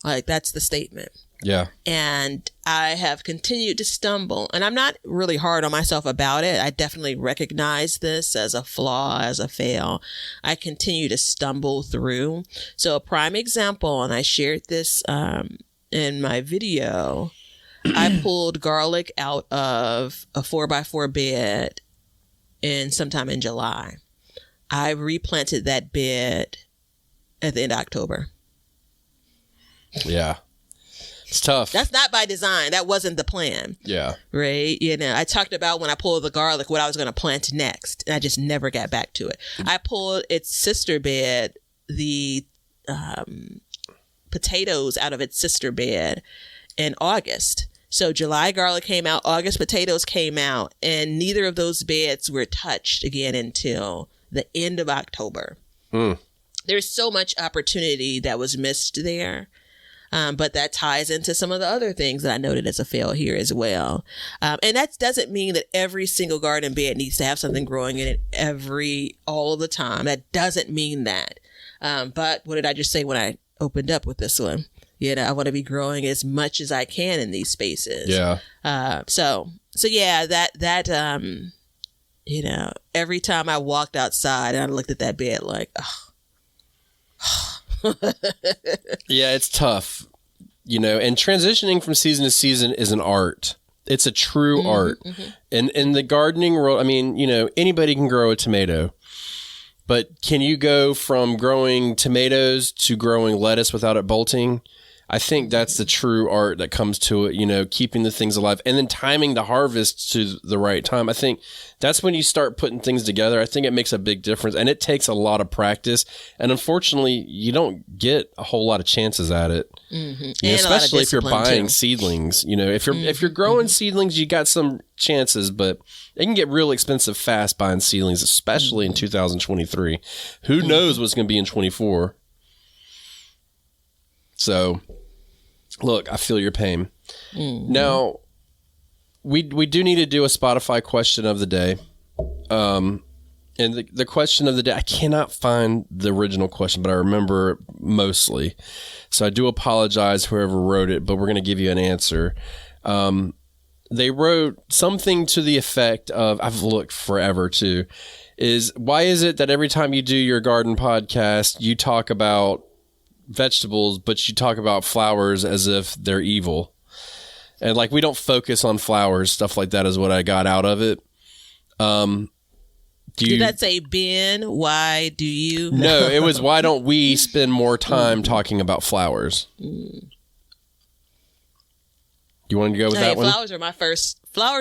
Speaker 3: Like, that's the statement.
Speaker 2: Yeah.
Speaker 3: And I have continued to stumble, and I'm not really hard on myself about it. I definitely recognize this as a flaw, as a fail. I continue to stumble through. So a prime example, and I shared this in my video, I pulled garlic out of a 4x4 bed sometime in July. I replanted that bed at the end of October.
Speaker 2: Yeah. It's tough.
Speaker 3: That's not by design. That wasn't the plan.
Speaker 2: Yeah.
Speaker 3: Right. You know, I talked about when I pulled the garlic, what I was going to plant next. And I just never got back to it. I pulled its sister bed, the potatoes out of its sister bed in August. So July garlic came out, August potatoes came out, and neither of those beds were touched again until the end of October. There's so much opportunity that was missed there. But that ties into some of the other things that I noted as a fail here as well. And that doesn't mean that every single garden bed needs to have something growing in it all the time. That doesn't mean that. But what did I just say when I opened up with this one? You know, I want to be growing as much as I can in these spaces.
Speaker 2: Yeah.
Speaker 3: So yeah, that you know, every time I walked outside and I looked at that bed like, oh.
Speaker 2: Yeah, it's tough, you know, and transitioning from season to season is an art. It's a true art. And in the gardening world, I mean, you know, anybody can grow a tomato, but can you go from growing tomatoes to growing lettuce without it bolting? I think that's the true art that comes to it, you know, keeping the things alive and then timing the harvest to the right time. I think that's when you start putting things together. I think it makes a big difference, and it takes a lot of practice. And unfortunately, you don't get a whole lot of chances at it, you know, especially if you're buying seedlings. You know, if you're growing seedlings, you got some chances, but it can get real expensive fast buying seedlings, especially in 2023. Who knows what's going to be in 24? So, look, I feel your pain. Now, we do need to do a Spotify question of the day. And the question of the day, I cannot find the original question, but I remember it mostly. So I do apologize whoever wrote it, but we're going to give you an answer. They wrote something to the effect of, I've looked forever too, is why is it that every time you do your garden podcast, you talk about vegetables, but you talk about flowers as if they're evil? And like, we don't focus on flowers, stuff like that is what I got out of it. Did that say, Ben, why do you? No, it was, why don't we spend more time talking about flowers? You want to go with that one? Flowers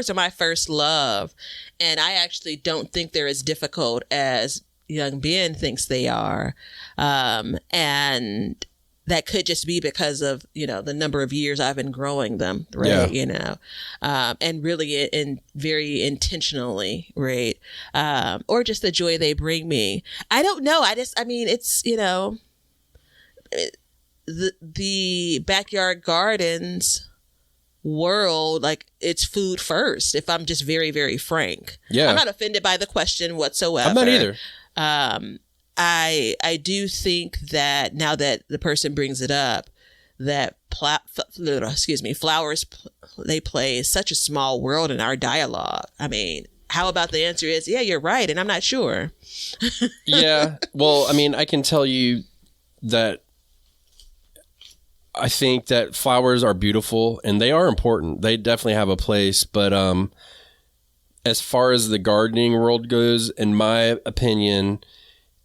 Speaker 2: are my first love. And I actually don't think they're as difficult as young Ben thinks they are. And that could just be because of, you know, the number of years I've been growing them, right? Yeah. You know, and really very intentionally, right? Or just the joy they bring me. I don't know. I mean, it's, you know, the backyard gardens world, like, it's food first, if I'm just very, very frank. Yeah. I'm not offended by the question whatsoever. I'm not either. I do think that now that the person brings it up, that flowers, they play such a small world in our dialogue. I mean, how about the answer is, yeah, you're right, and I'm not sure. Yeah. Well, I mean, I can tell you that I think that flowers are beautiful and they are important. They definitely have a place. But as far as the gardening world goes, in my opinion,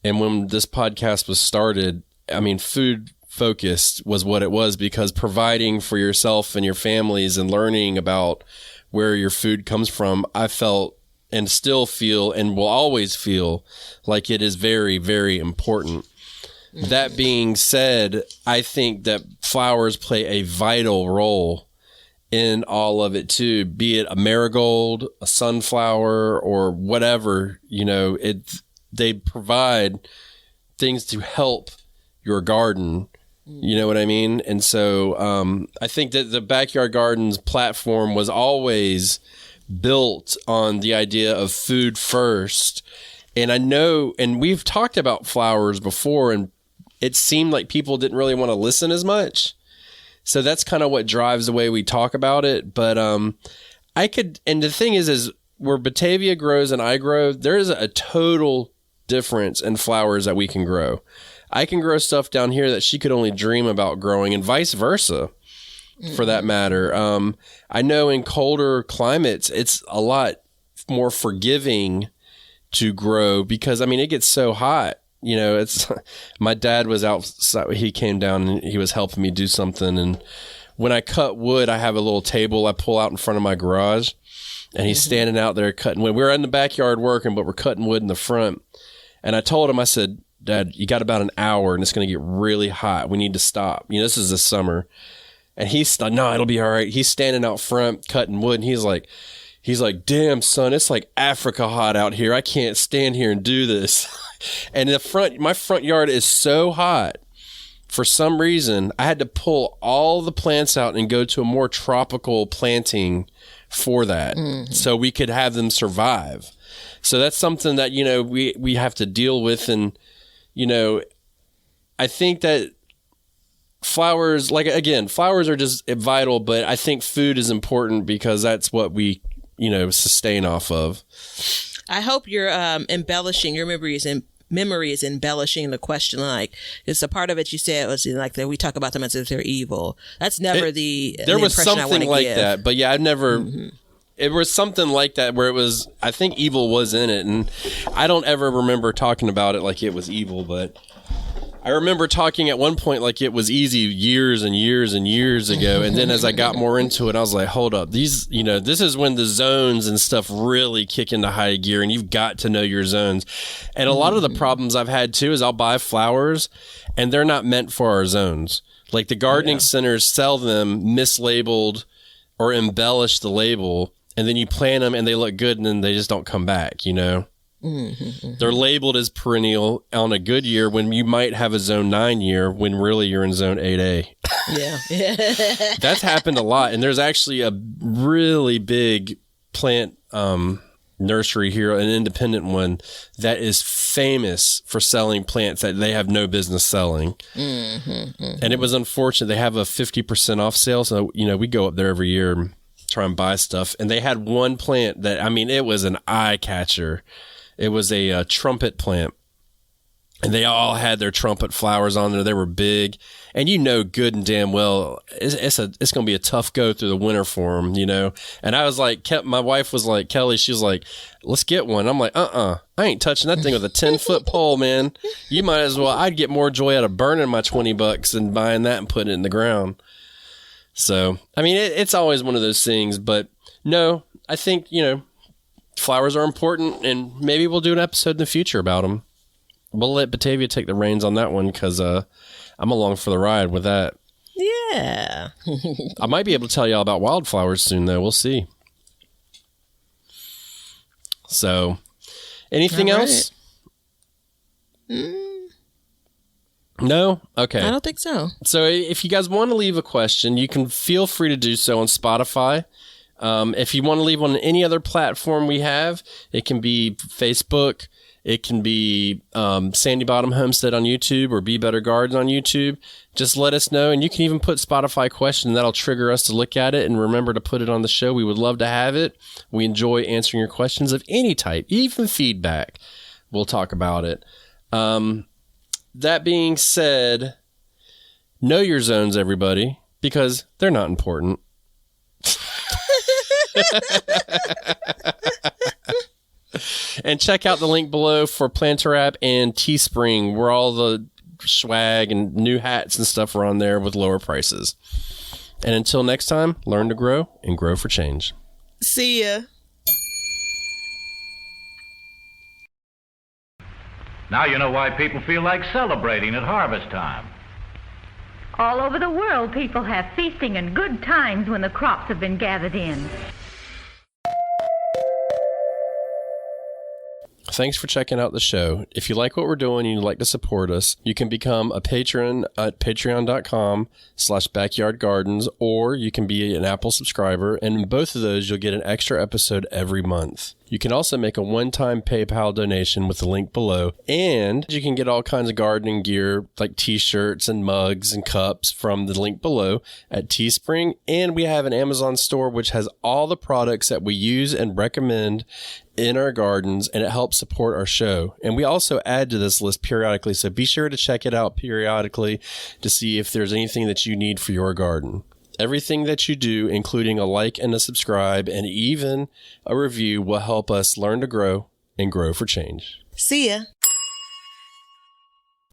Speaker 2: and when this podcast was started, I mean, food focused was what it was, because providing for yourself and your families and learning about where your food comes from, I felt and still feel and will always feel like it is very, very important. That being said, I think that flowers play a vital role in all of it too, be it a marigold, a sunflower, or whatever, you know, they provide things to help your garden. You know what I mean? And so I think that the Backyard Gardens platform was always built on the idea of food first. And I know, and we've talked about flowers before, and it seemed like people didn't really want to listen as much. So that's kind of what drives the way we talk about it. But and the thing is where Batavia grows and I grow, there is a total difference in flowers that we can grow. I can grow stuff down here that she could only dream about growing, and vice versa, for that matter. I know in colder climates, it's a lot more forgiving to grow because, I mean, it gets so hot. You know, my dad was outside. He came down and he was helping me do something, and when I cut wood, I have a little table I pull out in front of my garage, and he's standing out there cutting wood. We're in the backyard working, but we're cutting wood in the front. And I told him, I said, Dad, you got about an hour and it's going to get really hot. We need to stop. You know, this is the summer. And he's like, no, it'll be all right. He's standing out front cutting wood. And he's like, damn, son, it's like Africa hot out here. I can't stand here and do this. And my front yard is so hot. For some reason, I had to pull all the plants out and go to a more tropical planting for that, so we could have them survive. So that's something that, you know, we have to deal with. And, you know, I think that flowers, like, again, flowers are just vital, but I think food is important because that's what we, you know, sustain off of.
Speaker 3: I hope you're embellishing your memory is embellishing the question. Like, it's a part of it you said was like that we talk about them as if they're evil. That's never there
Speaker 2: was something like
Speaker 3: give.
Speaker 2: that, but yeah, I've never it was something like that where it was, I think evil was in it, and I don't ever remember talking about it like it was evil, but I remember talking at one point like it was easy years and years and years ago. And then as I got more into it, I was like, hold up, these, you know, this is when the zones and stuff really kick into high gear, and you've got to know your zones. And a lot of the problems I've had too is I'll buy flowers and they're not meant for our zones. Like the gardening centers sell them mislabeled or embellish the label, and then you plant them and they look good and then they just don't come back, you know? They're labeled as perennial on a good year when you might have a zone 9 year when really you're in zone 8A.
Speaker 3: Yeah.
Speaker 2: That's happened a lot. And there's actually a really big plant nursery here, an independent one, that is famous for selling plants that they have no business selling. And it was unfortunate. They have a 50% off sale. So, you know, we go up there every year and try and buy stuff. And they had one plant that, I mean, it was an eye catcher. It was a trumpet plant, and they all had their trumpet flowers on there. They were big, and you know good and damn well it's going to be a tough go through the winter for them, you know. And I was like, my wife was like, Kelly, she was like, let's get one. I'm like, I ain't touching that thing with a 10-foot pole, man. You might as well. I'd get more joy out of burning my $20 than buying that and putting it in the ground. So, I mean, it's always one of those things, but no, I think, you know, flowers are important, and maybe we'll do an episode in the future about them. We'll let Batavia take the reins on that one because I'm along for the ride with that.
Speaker 3: Yeah.
Speaker 2: I might be able to tell y'all about wildflowers soon, though. We'll see. So, anything else? No? Okay.
Speaker 3: I don't think so.
Speaker 2: So, if you guys want to leave a question, you can feel free to do so on Spotify. If you want to leave on any other platform we have, it can be Facebook, it can be Sandy Bottom Homestead on YouTube, or Be Better Gardens on YouTube. Just let us know, and you can even put Spotify question. That'll trigger us to look at it, and remember to put it on the show. We would love to have it. We enjoy answering your questions of any type, even feedback. We'll talk about it. That being said, know your zones, everybody, because they're not important. And check out the link below for Planter App and Teespring, where all the swag and new hats and stuff are on there with lower prices. And until next time, learn to grow and grow for change.
Speaker 3: See ya.
Speaker 4: Now you know why people feel like celebrating at harvest time.
Speaker 5: All over the world, people have feasting and good times when the crops have been gathered in.
Speaker 2: Thanks for checking out the show. If you like what we're doing and you'd like to support us, you can become a patron at patreon.com/backyardgardens, or you can be an Apple subscriber, and in both of those, you'll get an extra episode every month. You can also make a one-time PayPal donation with the link below, and you can get all kinds of gardening gear like t-shirts and mugs and cups from the link below at Teespring. And we have an Amazon store which has all the products that we use and recommend in our gardens, and it helps support our show. And we also add to this list periodically, so be sure to check it out periodically to see if there's anything that you need for your garden. Everything that you do, including a like and a subscribe and even a review, will help us learn to grow and grow for change.
Speaker 3: See ya.